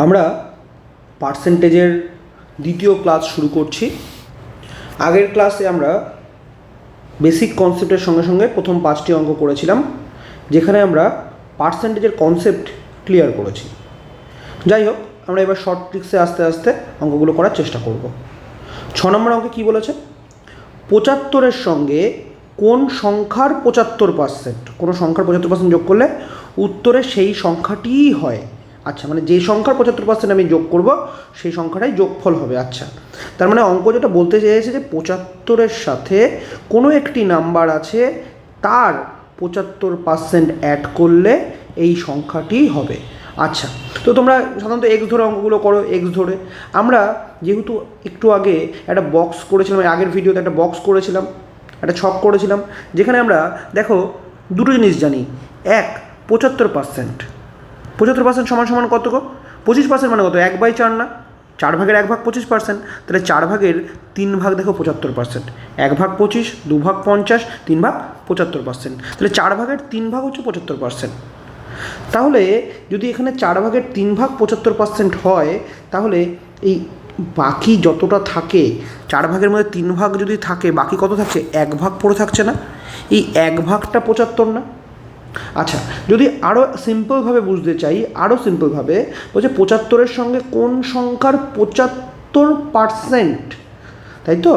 আমরা পার্সেন্টেজের দ্বিতীয় ক্লাস শুরু করছি। আগের ক্লাসে আমরা বেসিক কনসেপ্টের সঙ্গে সঙ্গে প্রথম 5টি অঙ্ক করেছিলাম, যেখানে আমরা পার্সেন্টেজের কনসেপ্ট ক্লিয়ার করেছি। যাই হোক, আমরা এবার শর্ট ট্রিক্সে আস্তে আস্তে অঙ্কগুলো করার চেষ্টা করব। 6 নম্বর অঙ্কে কী বলেছে? 75-এর সঙ্গে কোন সংখ্যার 75%, কোনো সংখ্যার 75% যোগ করলে উত্তরে সেই সংখ্যাটিই হয়। আচ্ছা, মানে যে সংখ্যার 75% আমি যোগ করব সেই সংখ্যাটাই যোগফল হবে। আচ্ছা, তার মানে অঙ্ক যেটা বলতে চেয়েছে যে 75-এর সাথে কোনো একটি নাম্বার আছে, তার 75% অ্যাড করলে এই সংখ্যাটিই হবে। আচ্ছা, তো তোমরা সাধারণত এক্স ধরে অঙ্কগুলো করো, এক্স ধরে। আমরা যেহেতু একটু আগে একটা বক্স করেছিলাম, আগের ভিডিওতে একটা বক্স করেছিলাম, একটা ছক করেছিলাম, যেখানে আমরা দেখো দুটো জিনিস জানি। এক, 75%। 75% সমান সমান কত গো? 25% মানে কত? 1/4 না? 4 ভাগের 1 ভাগ 25%, তাহলে 4 ভাগের 3 ভাগ দেখো 75%। 1 ভাগ 25, 2 ভাগ 50, 3 ভাগ 75%। তাহলে 4 ভাগের 3 ভাগ হচ্ছে 75%। তাহলে যদি এখানে 4 ভাগের 3 ভাগ 75% হয়, তাহলে এই বাকি যতটা থাকে, 4 ভাগের মধ্যে 3 ভাগ যদি থাকে, বাকি কত থাকছে? 1 ভাগ পড়ে থাকছে না? এই 1 ভাগটা 75 না? আচ্ছা, যদি আরও সিম্পলভাবে বুঝতে চাই, আরও সিম্পলভাবে বলছে 75-এর সঙ্গে কোন সংখ্যার 75%, তাই তো?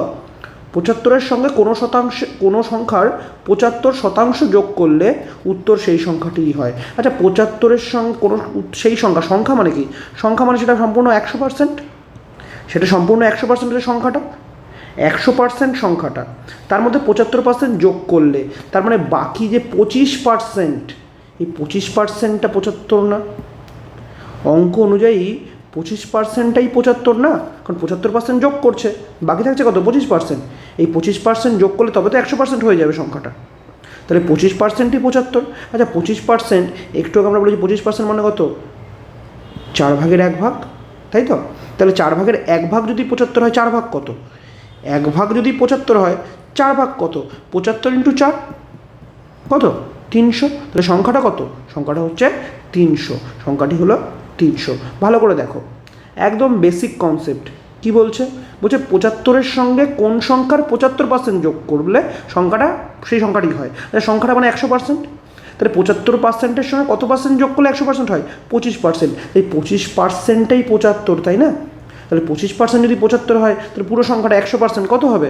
75-এর সঙ্গে কোনো সংখ্যার 75% যোগ করলে উত্তর সেই সংখ্যাটিই হয়। আচ্ছা, 75-এর সঙ্গে কোনো সেই সংখ্যা মানে কি? সংখ্যা মানে সেটা সম্পূর্ণ 100%, সেটা সম্পূর্ণ 100%-এর সংখ্যাটা, 100% সংখ্যাটা, তার মধ্যে 75% যোগ করলে, তার মানে বাকি যে 25%, এই 25%টা 75 না? অঙ্ক অনুযায়ী 25%টাই 75 না, কারণ 75% যোগ করছে, বাকি থাকছে কত? 25%। এই 25% যোগ করলে তবে তো 100% হয়ে যাবে সংখ্যাটা, তাহলে 25%ই 75। আচ্ছা, 25%, একটু আগে আমরা বলেছি 25% মানে কত? 4 ভাগের 1 ভাগ, তাই তো? তাহলে 4 ভাগের 1 ভাগ যদি 75 হয়, 4 ভাগ কত? 1 ভাগ যদি 75 হয়, 4 ভাগ কত? 75 × 4 কত? 300। তাহলে সংখ্যাটা কত? সংখ্যাটা হচ্ছে 300। সংখ্যাটি হলো 300। ভালো করে দেখো, একদম বেসিক কনসেপ্ট। কি বলছে? বলছে 75-এর সঙ্গে কোন সংখ্যার 75% যোগ করলে সংখ্যাটা সেই সংখ্যাটি হয়। তাহলে সংখ্যাটা মানে 100%। তাহলে 75%-এর সঙ্গে কত পার্সেন্ট যোগ করলে 100% হয়? 25%। এই 25%টাই 75, তাই না? তাহলে 25% যদি 75 হয়, তাহলে পুরো সংখ্যাটা 100% কত হবে?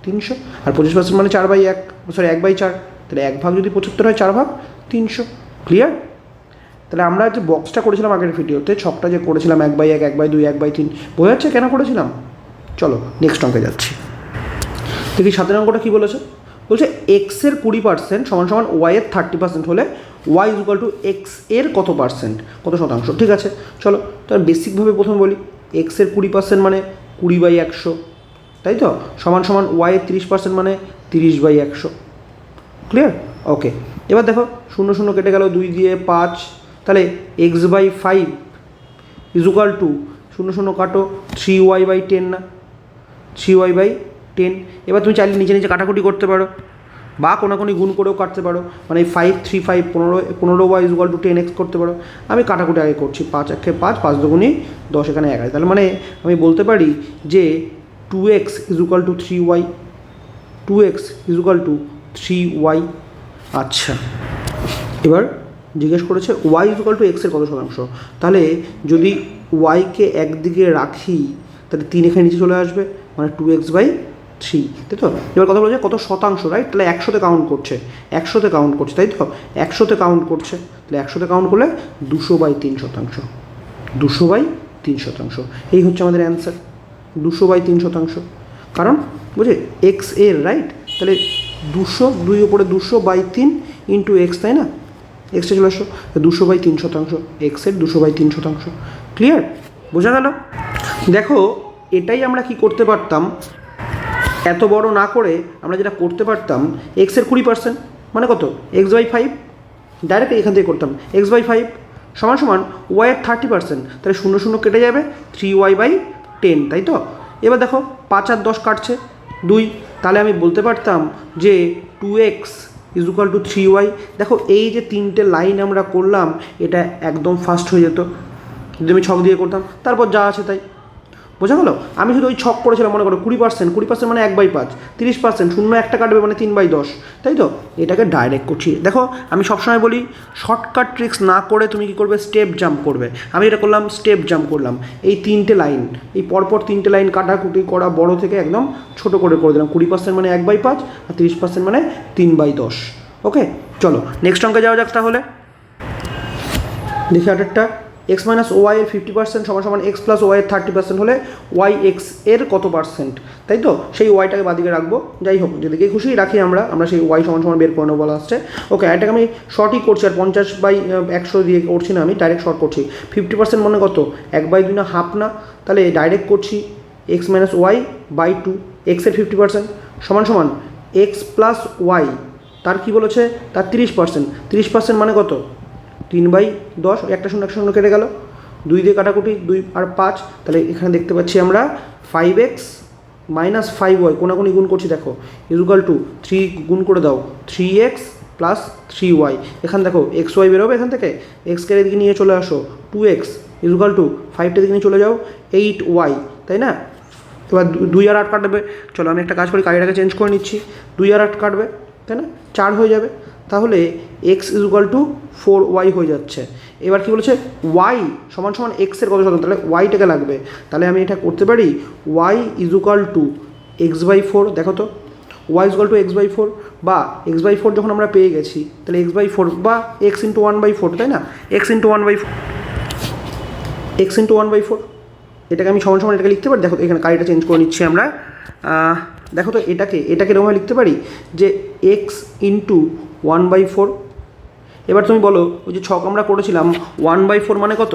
300। আর 25% মানে 4/1, সরি 1/4। তাহলে 1 ভাগ যদি 75 হয়, 4 ভাগ 300। ক্লিয়ার? তাহলে আমরা যে বক্সটা করেছিলাম আগের ভিডিওতে, ছকটা যে করেছিলাম 1/1, 1/2, 1/3, বোঝা যাচ্ছে কেন করেছিলাম? চলো নেক্সট অঙ্কে যাচ্ছি। দেখি 7 অঙ্কটা কী বলেছে? বলছে এক্সের 20% সমান সমান ওয়াইয়ের 30% হলে Y is equal to X এর কত পার্সেন্ট, কত শতাংশ? ঠিক আছে, চলো তার বেসিকভাবে প্রথমে বলি। এক্সের 20% মানে 20/100, তাই তো? সমান সমান ওয়াইয়ের 30% মানে 30/100। ক্লিয়ার? ওকে, এবার দেখো 0 0 কেটে গেল, 2 দিয়ে 5, তাহলে x/5 ইজ ইকুয়াল টু 0 0 কাটো 3y/10 না? 3y/10। এবার তুমি চাইলে নিচে নিচে কাটাকুটি করতে পারো, বা কোনাকুনি গুণ করেও কাটতে পারো, মানে 5 3 5 15y is equal two 10x করতে পারো। আমি কাটাকুটি আগে করছি, 5 1 5, 5 2 10, এখানে 11। তাহলে মানে আমি বলতে পারি যে 2x is equal two 3y, 2x is equal two 3y। আচ্ছা, এবার জিজ্ঞেস করেছে y ইজ ইকুয়াল টু এক্সের কত শতাংশ। তাহলে যদি y-কে একদিকে রাখি, তাহলে 3 এখানে নিচে চলে আসবে, মানে 2x/3, তাই তো? এবার কথা বলা যায় কত শতাংশ, রাইট? তাহলে 100-তে কাউন্ট করছে, 100-তে কাউন্ট করছে, তাই তো? 100-তে কাউন্ট করছে, তাহলে 100-তে কাউন্ট করলে 200/3, 200/3। এই হচ্ছে আমাদের অ্যান্সার, 200/3। কারণ বুঝে এক্স এর, রাইট? তাহলে 200, 2 উপরে 200/3 ইন্টু এক্স, তাই না? এক্সটা চলে আসো, 200/3, এক্সের 200/3। ক্লিয়ার? বোঝা গেল? দেখো, এটাই আমরা কি করতে পারতাম, এত বড় না করে আমরা যেটা করতে পারতাম, এক্সের 20% মানে কত? x/5, ডাইরেক্ট এখান থেকে করতাম। x/5 সমান সমান ওয়াইয়ের 30%, তাহলে 0 0 কেটে যাবে, 3y/10, তাই তো? এবার দেখো 5 আর 10 কাটছে 2, তাহলে আমি বলতে পারতাম যে 2x is equal two 3y। দেখো এই যে 3টে লাইন আমরা করলাম, এটা একদম ফাস্ট হয়ে যেত। যদি আমি ছক দিয়ে করতাম, তারপর যা আছে তাই। বোঝা গেল? আমি শুধু ওই ছক করেছিলাম, মনে করো 20% মানে 1/5, 30% 0 একটা কাটবে মানে 3/10, তাই তো? এটাকে ডাইরেক্ট করছি। দেখো আমি সবসময় বলি শর্টকাট ট্রিক্স না করে তুমি কী করবে, স্টেপ জাম্প করবে। আমি এটা করলাম, স্টেপ জাম্প করলাম। এই 3টে লাইন, এই পরপর 3টে লাইন কাটাকুটি করা, বড় থেকে একদম ছোট করে দিলাম। 20% মানে 1/5 আর 30% মানে 3/10। ওকে, চলো নেক্সট অঙ্কে যাওয়া যাক তাহলে। দেখি আরেকটা, x মাইনাস ওয়াই এর 50% সমান সমান x প্লাস ওয়াই এর 30% হলে ওয়াই এক্স এর কত পার্সেন্ট, তাই তো? সেই ওয়াইটাকে বাদিকে রাখবো। যাই হোক, যেদিকে খুশি রাখি আমরা সেই ওয়াই সমান সমান বের করে নেবো বলা আসছে। ওকে, এটাকে আমি শর্টই করছি, আর 50/100 দিয়ে করছি না, আমি ডাইরেক্ট শর্ট করছি। 50% মানে কত, 1/2 না, হাফ না? তাহলে ডাইরেক্ট করছি x minus Y by 2, x এর 50% সমান সমান x প্লাস ওয়াই, তার কী বলেছে, তার 30%। 30% মানে কত, 3/10, একটা শূন্য কেটে গেল, 2 দিয়ে কাটাকুটি 2 আর 5, তাহলে এখানে দেখতে পাচ্ছি আমরা 5x মাইনাস 5y, কোনাকুনি গুণ করছি দেখো, ইজুকাল টু 3 গুণ করে দাও 3x প্লাস 3y। এখানে দেখো xy বেরোবে এখান থেকে, এক্সকে এদিকে নিয়ে চলে আসো 2x ইজুকাল টু 5টা দিকে নিয়ে চলে যাও 8y, তাই না? এবার 2 আর 8 কাটবে। চলো আমি একটা কাজ করি, কাজটাকে চেঞ্জ করে নিচ্ছি। 2 আর 8 কাটবে, তাই না? 4 হয়ে যাবে। তাহলে x ইজুকাল টু 4y হয়ে যাচ্ছে। এবার কি বলেছে, y সমান সমান x এর কত শতাংশ, তাহলে ওয়াইটাকে লাগবে। তাহলে আমি এটা করতে পারি y ইজুকাল টু x/4, দেখো তো y ইজুকাল টু x/4, বা x/4 যখন আমরা পেয়ে গেছি তাহলে x/4 বা x ইন্টু 1/4, তাই না? x ইন্টু 1/4, এটাকে আমি সমান সমান এটাকে লিখতে পারি। দেখো এখানে কারিটা চেঞ্জ করে নিচ্ছি আমরা। দেখো তো এটাকে এরকমভাবে লিখতে পারি যে x ইন্টু 1/4। এবার তুমি বলো, ওই যে ছক আমরা করেছিলাম 1/4 মানে কত,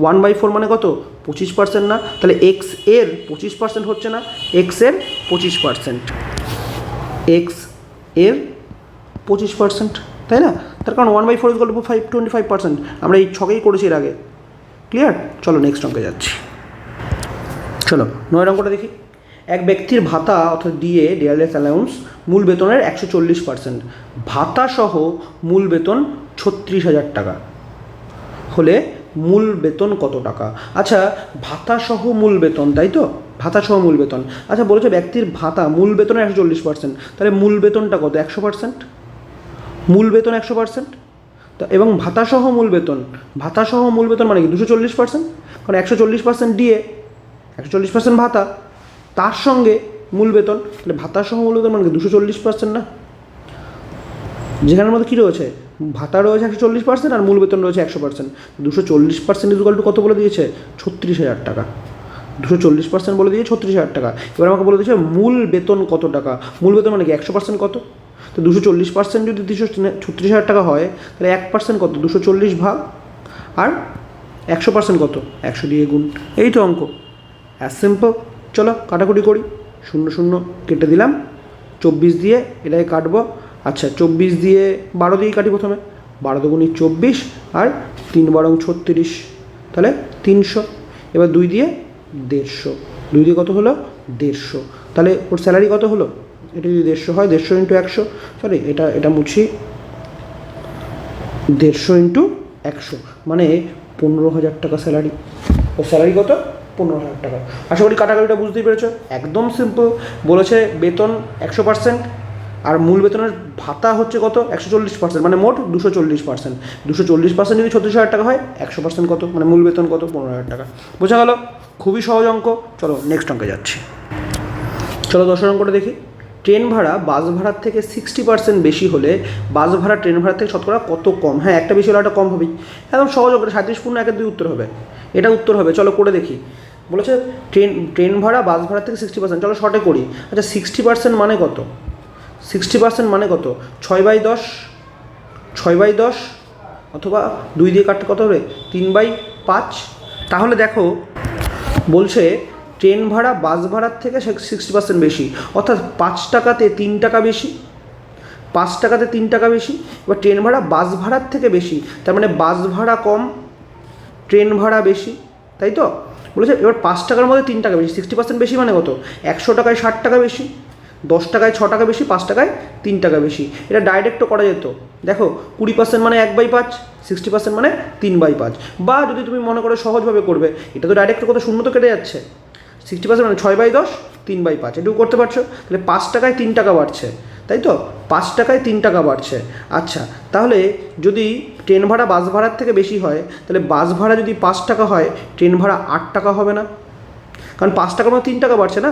1/4 মানে কত, 25% না? তাহলে x এর 25% হচ্ছে না, x এর 25%, x এর 25%, তাই না? তার কারণ 1/4 ইজ ইকুয়াল টু 25%, আমরা এই ছকেই করেছি এর আগে। ক্লিয়ার? চলো নেক্সট অঙ্কে যাচ্ছি। চলো 9 অঙ্কটা দেখি। এক ব্যক্তির ভাতা অর্থাৎ ডিএ, ডিয়ারলেস অ্যালাউন্স, মূল বেতনের 140%, ভাতা সহ মূল বেতন 36,000 টাকা হলে মূল বেতন কত টাকা? আচ্ছা, ভাতা সহ মূল বেতন, তাই তো? ভাতা সহ মূল বেতন। আচ্ছা বলেছে ব্যক্তির ভাতা মূল বেতনের 140%, তাহলে মূল বেতনটা কত, 100%? মূল বেতন 100%, তো এবং ভাতা সহ মূল বেতন, ভাতা সহ মূল বেতন মানে কি 240%, কারণ 140% ডিএ, 140% ভাতা, তার সঙ্গে মূল বেতন, তাহলে ভাতা সহ মূল বেতন মানে 240% না? যেখানের মধ্যে কী রয়েছে, ভাতা রয়েছে 140% আর মূল বেতন রয়েছে 100%, 240% ইজুকাল টু কত বলে দিয়েছে, 36,000 টাকা। 240% বলে দিয়ে 36,000 টাকা। এবার আমাকে বলে দিয়েছে মূল বেতন কত টাকা। মূল বেতন মানে কি 100% কত, তো 240% যদি 36,000 টাকা হয় তাহলে 1% কত, 240 ভাগ, আর 100% কত, 100 দিয়ে গুণ। এই তো অঙ্ক, অ্যাজ সিম্পল। চলো কাটাকুটি করি, 0 0 কেটে দিলাম, 24 দিয়ে এটাকে কাটবো। আচ্ছা 24 দিয়ে 12 দিয়েই কাটি প্রথমে, 12 দুগুণি 24 আর 3 12 36, তাহলে 300। এবার 2 দিয়ে 150, 2 দিয়ে কত হলো, 150। তাহলে ওর স্যালারি কত হলো, এটা যদি 150 হয়, 150 ইন্টু 100, সরি এটা মুছি, 150 ইন্টু 100 মানে 15,000 টাকা স্যালারি। ও স্যালারি কত, 15,000 টাকা। আশা করি কাটাকাটিটা বুঝতেই পেরেছো, একদম সিম্পল। বলেছে বেতন 100% আর মূল বেতনের ভাতা হচ্ছে কত, 140%, মানে মোট 240%। 240% যদি 36,000 টাকা হয়, 100% কত, মানে মূল বেতন কত, 15,000 টাকা। বোঝা গেল? খুবই সহজ অঙ্ক। চলো নেক্সট অঙ্কে যাচ্ছি। চলো 10 অঙ্কটা দেখি। ট্রেন ভাড়া বাস ভাড়ার থেকে 60% বেশি হলে বাস ভাড়া ট্রেন ভাড়ার থেকে শতকরা কত কম? হ্যাঁ, একটা বেশি হলে একটা কম হবেই, একদম সহজ অঙ্ক। 37 1 2 উত্তর হবে, এটা উত্তর হবে। চলো করে দেখি। বলেছে ট্রেন ভাড়া বাস ভাড়ার থেকে 60%, চলো শর্টে করি। আচ্ছা 60% মানে কত, 60% মানে কত, 6/10, 6/10 অথবা 2 দিয়ে কাটতে কত হবে, 3/5। তাহলে দেখো বলছে ট্রেন ভাড়া বাস ভাড়ার থেকে 60% বেশি, অর্থাৎ 5 টাকাতে 3 টাকা বেশি, 5 টাকাতে 3 টাকা বেশি। এবার ট্রেন ভাড়া বাস ভাড়ার থেকে বেশি, তার মানে বাস ভাড়া কম, ট্রেন ভাড়া বেশি, তাই তো? বলেছে এবার 5 টাকার মধ্যে 3 টাকা বেশি, 60% বেশি মানে কত, 100 টাকায় 60 টাকা বেশি, 10 টাকায় 6 টাকা বেশি, 5 টাকায় 3 টাকা বেশি। এটা ডাইরেক্টও করা যেত। দেখো 20% মানে 1/5, 60% মানে 3/5। বা যদি তুমি মনে করো সহজভাবে করবে, এটা তো ডাইরেক্ট কত, শূন্য তো কেটে যাচ্ছে, 60% মানে 6/10, 3/5, এটুকু করতে পারছো। তাহলে 5 টাকায় 3 টাকা বাড়ছে, তাই তো, 5 টাকায় 3 টাকা বাড়ছে। আচ্ছা, তাহলে যদি ট্রেন ভাড়া বাস ভাড়ার থেকে বেশি হয়, তাহলে বাস ভাড়া যদি 5 টাকা হয়, ট্রেন ভাড়া 8 টাকা হবে না? কারণ 5 টাকার মধ্যে 3 টাকা বাড়ছে না,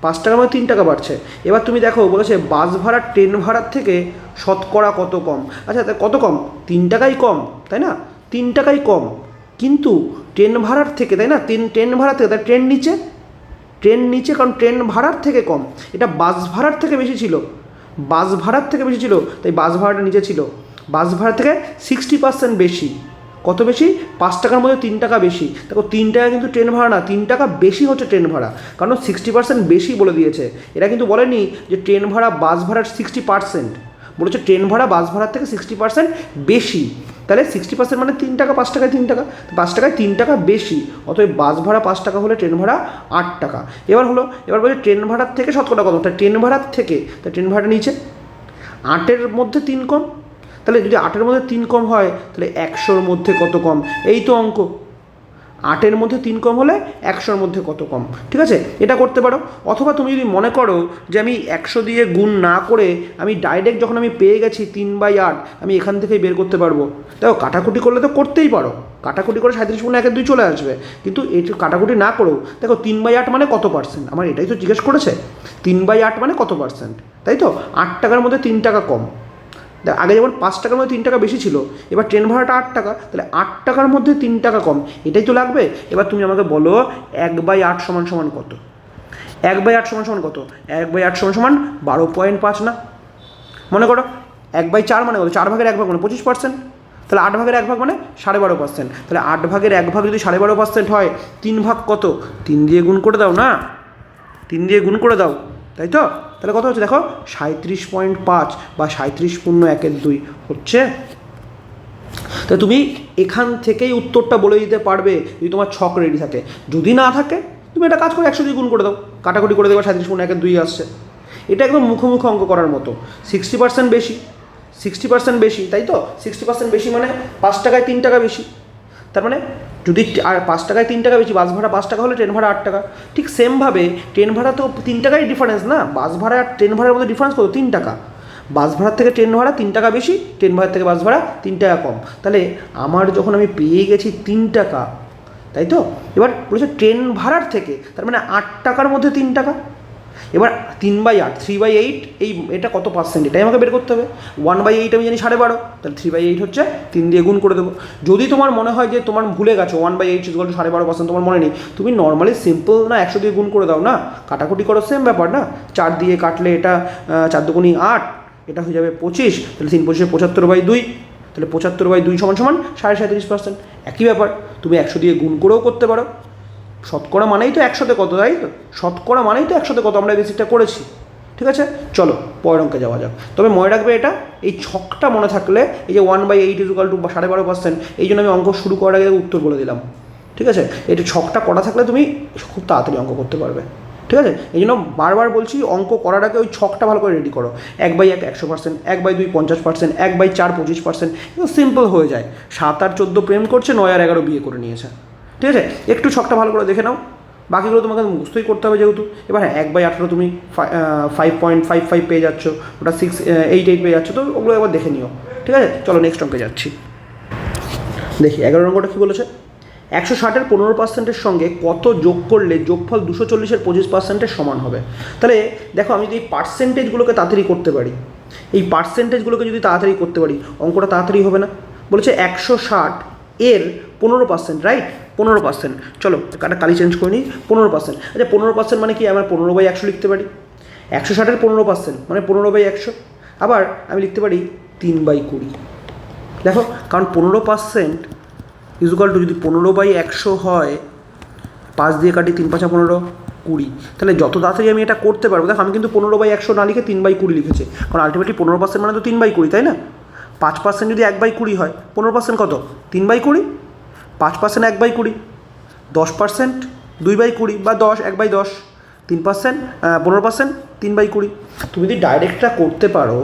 5 টাকার মধ্যে 3 টাকা বাড়ছে। এবার তুমি দেখো বলেছে বাস ভাড়া ট্রেন ভাড়ার থেকে শতকরা কত কম। আচ্ছা, কত কম? 3 টাকাই কম, তাই না? 3 টাকাই কম, কিন্তু ট্রেন ভাড়ার থেকে, তাই না, ট্রেন ভাড়া থেকে, তাই ট্রেন নিচে, কারণ ট্রেন ভাড়ার থেকে কম। এটা বাস ভাড়ার থেকে বেশি ছিল, বাস ভাড়ার থেকে বেশি ছিল, তাই বাস ভাড়াটা নিচে ছিল। বাস ভাড়া থেকে 60% বেশি। কত বেশি? 5 টাকার মধ্যে 3 টাকা বেশি। দেখো 3 টাকা কিন্তু ট্রেন ভাড়া না, 3 টাকা বেশি হচ্ছে ট্রেন ভাড়া, কারণ 60% বেশি বলে দিয়েছে। এরা কিন্তু বলেনি যে ট্রেন ভাড়া বাস ভাড়ার 60%, বলেছে ট্রেন ভাড়া বাস ভাড়ার থেকে 60% বেশি। তাহলে 60% মানে 3 টাকা, 5 টাকায় 3 টাকা, 5 টাকায় 3 টাকা বেশি। অতএব বাস ভাড়া 5 টাকা হলে ট্রেন ভাড়া 8 টাকা। এবার বলছে ট্রেন ভাড়ার থেকে শতকরা কত, তাই ট্রেন ভাড়ার থেকে, তাই ট্রেন ভাড়াটা নিচে, 8-এর মধ্যে 3 কম। তাহলে যদি 8-এর মধ্যে 3 কম হয়, তাহলে 100-র মধ্যে কত কম? এই তো অঙ্ক। 8-এর মধ্যে 3 কম হলে 100-র মধ্যে কত কম। ঠিক আছে, এটা করতে পারো। অথবা তুমি যদি মনে করো যে আমি 100 দিয়ে গুণ না করে আমি ডাইরেক্ট যখন আমি পেয়ে গেছি 3/8, আমি এখান থেকেই বের করতে পারবো। দেখো কাটাকুটি করলে তো করতেই পারো, কাটাকুটি করে 37.1-2 চলে আসবে, কিন্তু এই কাটাকুটি না করেও দেখো 3/8 মানে কত পার্সেন্ট, আমার এটাই তো জিজ্ঞেস করেছে। 3/8 মানে কত পার্সেন্ট, তাই তো? 8 টাকার মধ্যে 3 টাকা কম। আগে যেমন 5 টাকার মধ্যে 3 টাকা বেশি ছিল, এবার ট্রেন ভাড়াটা 8 টাকা, তাহলে 8 টাকার মধ্যে 3 টাকা কম, এটাই তো লাগবে। এবার তুমি আমাকে বলো 1/8 সমান সমান কত? 1/8 সমান সমান কত? 1/8 সমান সমান 12.5 না? মনে করো 1/4 মানে কত? 4 ভাগের 1 ভাগ মানে 25%। তাহলে 8 ভাগের 1 ভাগ মানে 12.5%। তাহলে 8 ভাগের 1 ভাগ যদি 12.5% হয়, 3 ভাগ কত? 3 দিয়ে গুণ করে দাও না, 3 দিয়ে গুণ করে দাও, তাই তো? তাহলে কত হচ্ছে দেখো, 37.5 বা 37.1-2 হচ্ছে। তো তুমি এখান থেকেই উত্তরটা বলে দিতে পারবে যদি তোমার ছক রেডি থাকে। যদি না থাকে, তুমি একটা কাজ করে 100 দিয়ে গুণ করে দাও, কাটাকুটি করে দেবে, 37.1-2 আসছে। এটা একদম মুখোমুখি অঙ্ক করার মতো। 60% বেশি, 60% বেশি, তাই তো? 60% বেশি মানে 5 টাকায় 3 টাকা বেশি। তার মানে যদি আর 5 টাকায় 3 টাকা বেশি, বাস ভাড়া 5 টাকা হলে ট্রেন ভাড়া 8 টাকা। ঠিক সেমভাবে ট্রেন ভাড়া তো 3 টাকাই ডিফারেন্স না, বাস ভাড়া আর ট্রেন ভাড়ার মধ্যে ডিফারেন্স কত? 3 টাকা। বাস ভাড়ার থেকে ট্রেন ভাড়া 3 টাকা বেশি, ট্রেন ভাড়ার থেকে বাস ভাড়া 3 টাকা কম। তাহলে আমার যখন আমি পেয়ে গেছি 3 টাকা, তাই তো? এবার বলেছে ট্রেন ভাড়ার থেকে, তার মানে 8 টাকার মধ্যে 3 টাকা। এবার 3/8, 3/8, এটা কত পার্সেন্ট, এটাই আমাকে বের করতে হবে। 1/8 আমি জানি 12.5, তাহলে 3/8 হচ্ছে 3 দিয়ে গুণ করে দেবো। যদি তোমার মনে হয় যে তোমার ভুলে গেছো 1/8 = 12.5%, তোমার মনে নেই, তুমি নর্মালি সিম্পল না 100 দিয়ে গুণ করে দাও না, কাটাকুটি করো, সেম ব্যাপার না। 4 দিয়ে কাটলে এটা 4 দুগুণী 8, এটা হয়ে যাবে 25, তাহলে 3 25 75/2, তাহলে 75/2 সমান সমান 37.5%। একই ব্যাপার, তুমি 100 দিয়ে গুণ করেও করতে পারো। শতকরা মানেই তো 100-তে কত, তাই তো? শতকরা মানেই তো 100-তে কত, আমরা বেসিকটা করেছি। ঠিক আছে, চলো পরের অঙ্কে যাওয়া যাক। তবে মনে রাখবে এটা, এই ছকটা মনে থাকলে, এই যে 1/8 = 12.5%, এই জন্য আমি অঙ্ক শুরু করার আগে উত্তর বলে দিলাম। ঠিক আছে, এটা ছকটা করা থাকলে তুমি খুব তাড়াতাড়ি অঙ্ক করতে পারবে। ঠিক আছে, এই জন্য বারবার বলছি অঙ্ক করার আগে ওই ছকটা ভালো করে রেডি করো। 1/1 100%, 1/2 50%, 1/4 25%, এগুলো সিম্পল হয়ে যায়। 7 আর 14 প্রেম করছে, 9 আর 11 বিয়ে করে নিয়েছে। ঠিক আছে, একটু ছকটা ভালো করে দেখে নাও, বাকিগুলো তোমাকে মুখস্থই করতে হবে যেহেতু। এবার হ্যাঁ, 1/18 তুমি 5.55 পেয়ে যাচ্ছ, ওটা 688 পেয়ে যাচ্ছ, তো ওগুলো একবার দেখে নিও। ঠিক আছে, চলো নেক্সট অঙ্কে যাচ্ছি। দেখি 11 নম্বরটা কী বলেছে, 160-এর 15%-এর সঙ্গে কত যোগ করলে যোগফল 240-এর 25%-এর সমান হবে। তাহলে দেখো, আমি যদি এই পার্সেন্টেজগুলোকে তাড়াতাড়ি করতে পারি, এই পার্সেন্টেজগুলোকে যদি তাড়াতাড়ি করতে পারি, অঙ্কটা তাড়াতাড়ি হবে না? বলেছে 160-এর 15%, রাইট? 15%, চলো একটা কালি চেঞ্জ করে নিই, 15%। আচ্ছা 15% মানে কি? আমরা 15/100 লিখতে পারি। 160-এর 15% মানে 15/100। আবার আমি লিখতে পারি 3/20। দেখো, কারণ 15% = যদি 15/100 হয়, 5 দিয়ে কাটি, 3 5 15, 20। তাহলে যত তাড়াতাড়ি আমি এটা করতে পারবো। দেখো, আমি কিন্তু 15/100 না লিখে 3/20 লিখেছি, কারণ আলটিমেটলি 15% মানে তো 3/20, তাই না? 5% যদি 1/20 হয়, 15% কত? 3/20। 5% 1/20, 10% 2/20, বা 10 1/10, 3%, 15%, 3/20। তুমি যদি ডাইরেক্টটা করতে পারো,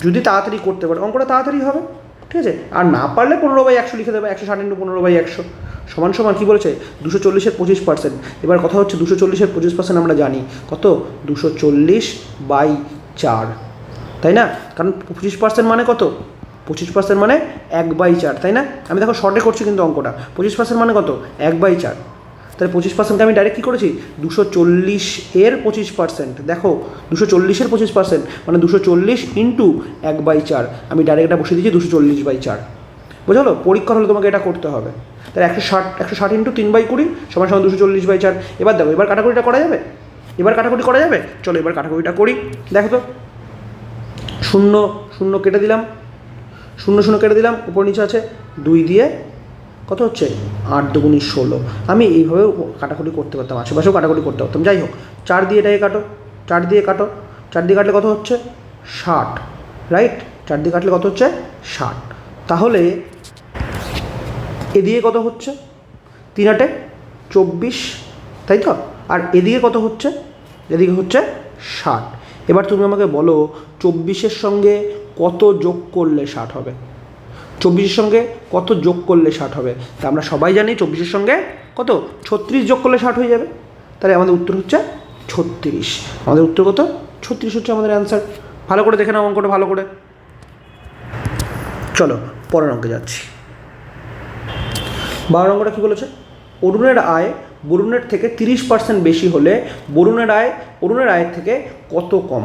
যদি তাড়াতাড়ি করতে পারো, অঙ্কটা তাড়াতাড়ি হবে, ঠিক আছে। আর না পারলে 15/100 লিখে দেবে, 160 × 15/100 সমান সমান কী বলেছে, 240-এর 25%। এবার কথা হচ্ছে 240-এর 25% আমরা জানি কত, 240/4, তাই না? কারণ 25% মানে কত, 25% মানে 1/4, তাই না? আমি দেখো শর্টে করছি কিন্তু অঙ্কটা, 25% মানে কত, 1/4। তাহলে 25%কে আমি ডাইরেক্ট কী করেছি, 240-এর 25%। দেখো 240-এর 25% মানে 240 × 1/4, আমি ডাইরেক্ট এটা বসিয়ে দিয়েছি 240/4। বুঝলো? পরীক্ষা হলে তোমাকে এটা করতে হবে। তাহলে 160 × 3/20 সমান সমান 240/4। এবার দেখো, এবার কাটাকুটিটা করা যাবে, এবার কাটাকুটি করা যাবে। চলো এবার কাটাকুটিটা করি। দেখো তো, 0 0 কেটে দিলাম, 0 0 কেটে দিলাম, উপর নিচে আছে 2 দিয়ে কত হচ্ছে, 8 × 2 = 16। আমি এইভাবেও কাটাকুটি করতে পারতাম, আশেপাশেও কাটাকুটি করতে পারতাম। যাই হোক, 4 দিয়ে এটাকে কাটো, 4 দিয়ে কাটো, 4 দিয়ে কাটলে কত হচ্ছে, 60, রাইট? 4 দিয়ে কাটলে কত হচ্ছে, 60। তাহলে এদিকে কত হচ্ছে, 3 × 8 = 24, তাই তো? আর এদিকে কত হচ্ছে, এদিকে হচ্ছে 60। এবার তুমি আমাকে বলো 24-এর সঙ্গে কত যোগ করলে 60 হবে, 24-এর সঙ্গে কত যোগ করলে 60 হবে? তা আমরা সবাই জানি 24-এর সঙ্গে কত, 36 যোগ করলে 60 হয়ে যাবে। তাহলে আমাদের উত্তর হচ্ছে 36। আমাদের উত্তর কত, 36 হচ্ছে আমাদের অ্যান্সার। ভালো করে দেখে নাও অঙ্কটা ভালো করে। চলো পরের অঙ্কে যাচ্ছি। 12 নম্বরটা কী বলেছে, অরুণের আয় বরুণের থেকে 30% বেশি হলে অরুণের আয়ের থেকে কত কম,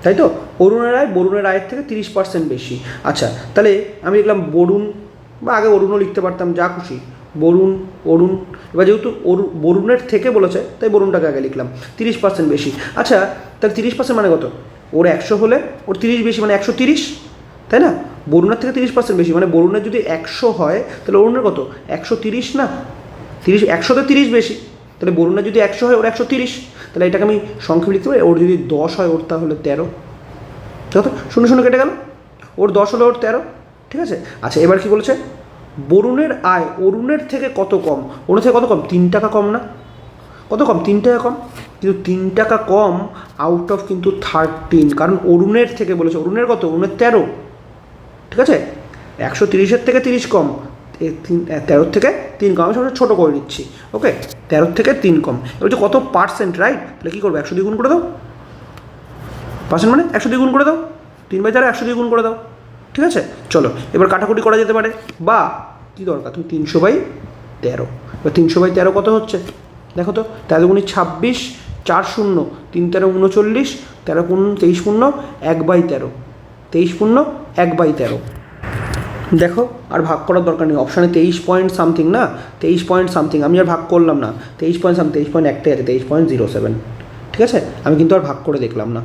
তাই তো? অরুণের আয় বরুণের আয়ের থেকে 30% বেশি। আচ্ছা, তাহলে আমি লিখলাম বরুণ, বা আগে অরুণও লিখতে পারতাম, যা খুশি, অরুণ। এবার যেহেতু বরুণের থেকে বলেছে তাই বরুণটাকে আগে লিখলাম, 30% বেশি। আচ্ছা, তাহলে 30% মানে কত, ওর 100 হলে ওর 30 বেশি মানে 130, তাই না? বরুণের থেকে 30% বেশি মানে বরুণের যদি 100 হয় তাহলে অরুণের কত, 130 না? 30, 100তে 30 বেশি, তাহলে বরুণের যদি 100 হয় ওর 130। তাহলে এটাকে আমি সংক্ষেপে লিখতে পারি, ওর যদি 10 হয় ওর তাহলে 13। যত 0 0 কেটে গেল, ওর 10 হলে ওর 13, ঠিক আছে। আচ্ছা, এবার কি বলেছে, বরুণের আয় অরুণের থেকে কত কম, অরুণের থেকে কত কম, 3 টাকা কম না? কত কম, 3 টাকা কম। কিন্তু 3 টাকা কম আউট অফ কিন্তু 13, কারণ অরুণের থেকে বলেছে, অরুণের কত, অরুণের 13, ঠিক আছে। 130-এর থেকে 30 কম, 13 থেকে 3 কম। আমি সবসময় ছোটো করে নিচ্ছি, ওকে। 13 থেকে 3 কম। এবার হচ্ছে কত পার্সেন্ট, রাইট? তাহলে কী করবো, 100 দিয়ে গুণ করে দাও। পার্সেন্ট মানে 100 দিয়ে গুণ করে দাও, 3/4 100 দিয়ে গুণ করে দাও, ঠিক আছে। চলো এবার কাটাকুটি করা যেতে পারে, বা কী দরকার, তুমি 300/13। এবার 300/13 কত হচ্ছে, দেখো তো, 13 × 26, 4 0, 3 13 39, 13 23 0, 1/13, 23 0, 1/13। দেখো আর ভাগ করার দরকার নেই, অপশানে 23 পয়েন্ট সামথিং না, 23 পয়েন্ট সামথিং, আমি আর ভাগ করলাম না, 23 পয়েন্ট সামথিং, 23 পয়েন্ট একটাই আছে, 23.07, ঠিক আছে। আমি কিন্তু আর ভাগ করে দেখলাম না।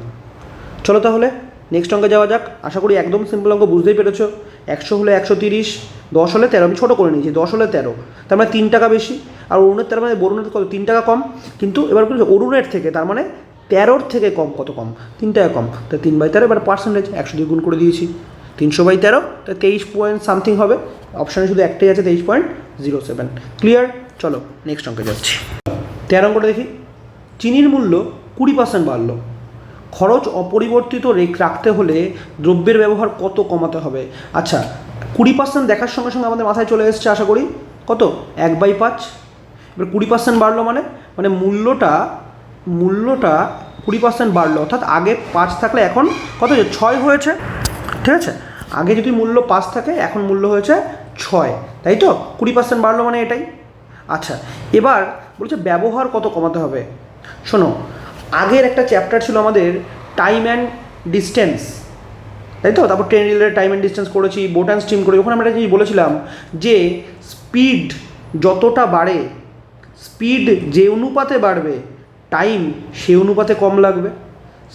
চলো তাহলে নেক্সট অঙ্কে যাওয়া যাক। আশা করি একদম সিম্পল অঙ্ক, বুঝতেই পেরেছো। 100 হলে 130, 10 হলে 13, আমি ছোটো করে নিয়েছি, 10 হলে 13, তার মানে 3 টাকা বেশি। আর অরুণের তার মানে বরুণের কত, 3 টাকা কম। কিন্তু এবার বলছে অরুণের থেকে, তার মানে 13-র থেকে কম কত কম, 3 টাকা কম। তাই 3/13, এবার পার্সেন্টেজ 100 দিয়ে গুণ করে দিয়েছি, 300/13, তাই 23 পয়েন্ট সামথিং হবে। অপশানে শুধু একটাই আছে, 23.07। ক্লিয়ার? চলো নেক্সট অঙ্কে যাচ্ছি। 13 অঙ্কটা দেখি। চিনির মূল্য 20% বাড়লো, খরচ অপরিবর্তিত রাখতে হলে দ্রব্যের ব্যবহার কত কমাতে হবে? আচ্ছা, 20% দেখার সঙ্গে সঙ্গে আমাদের মাথায় চলে এসছে আশা করি কত, 1/5। এবার 20% বাড়লো মানে মূল্যটা 20% বাড়লো, অর্থাৎ আগে 5 থাকলে এখন কত হয়েছে, 6 হয়েছে, ঠিক আছে। আগে যদি মূল্য 5 থাকে, এখন মূল্য হয়েছে 6, তাই তো? 20% বাড়লো মানে এটাই। আচ্ছা, এবার বলছে ব্যবহার কত কমাতে হবে। শোনো, আগের একটা চ্যাপ্টার ছিল আমাদের টাইম অ্যান্ড ডিস্টেন্স, তাই তো? তারপর train related time and distance করেছি, বোট অ্যান্ড স্টিম করেছি। ওখানে আমরা একটা জিনিস বলেছিলাম যে স্পিড যতটা বাড়ে, স্পিড যে অনুপাতে বাড়বে, টাইম সে অনুপাতে কম লাগবে।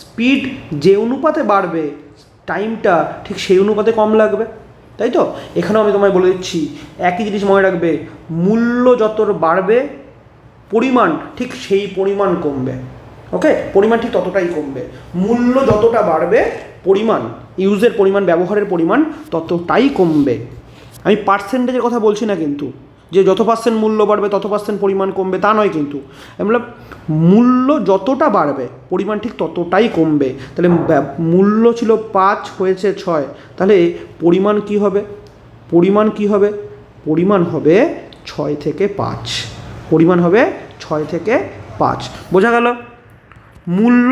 স্পিড যে অনুপাতে বাড়বে, টাইমটা ঠিক সেই অনুপাতে কম লাগবে, তাই তো? এখানেও আমি তোমায় বলে দিচ্ছি একই জিনিস মনে রাখবে, মূল্য যত বাড়বে পরিমাণ ঠিক সেই পরিমাণ কমবে, ওকে? পরিমাণ ঠিক ততটাই কমবে। মূল্য যতটা বাড়বে পরিমাণ, ইউজের পরিমাণ, ব্যবহারের পরিমাণ ততটাই কমবে। আমি পার্সেন্টেজের কথা বলছি না কিন্তু, যে যত পার্সেন্ট মূল্য বাড়বে তত পার্সেন্ট পরিমাণ কমবে, তা নয় কিন্তু। মতলব মূল্য যতটা বাড়বে পরিমাণ ঠিক ততটাই কমবে। তাহলে মূল্য ছিল 5 হয়েছে 6, তাহলে পরিমাণ কি হবে? পরিমাণ কি হবে? পরিমাণ হবে 6 থেকে 5। পরিমাণ হবে 6 থেকে 5। বোঝা গেল? মূল্য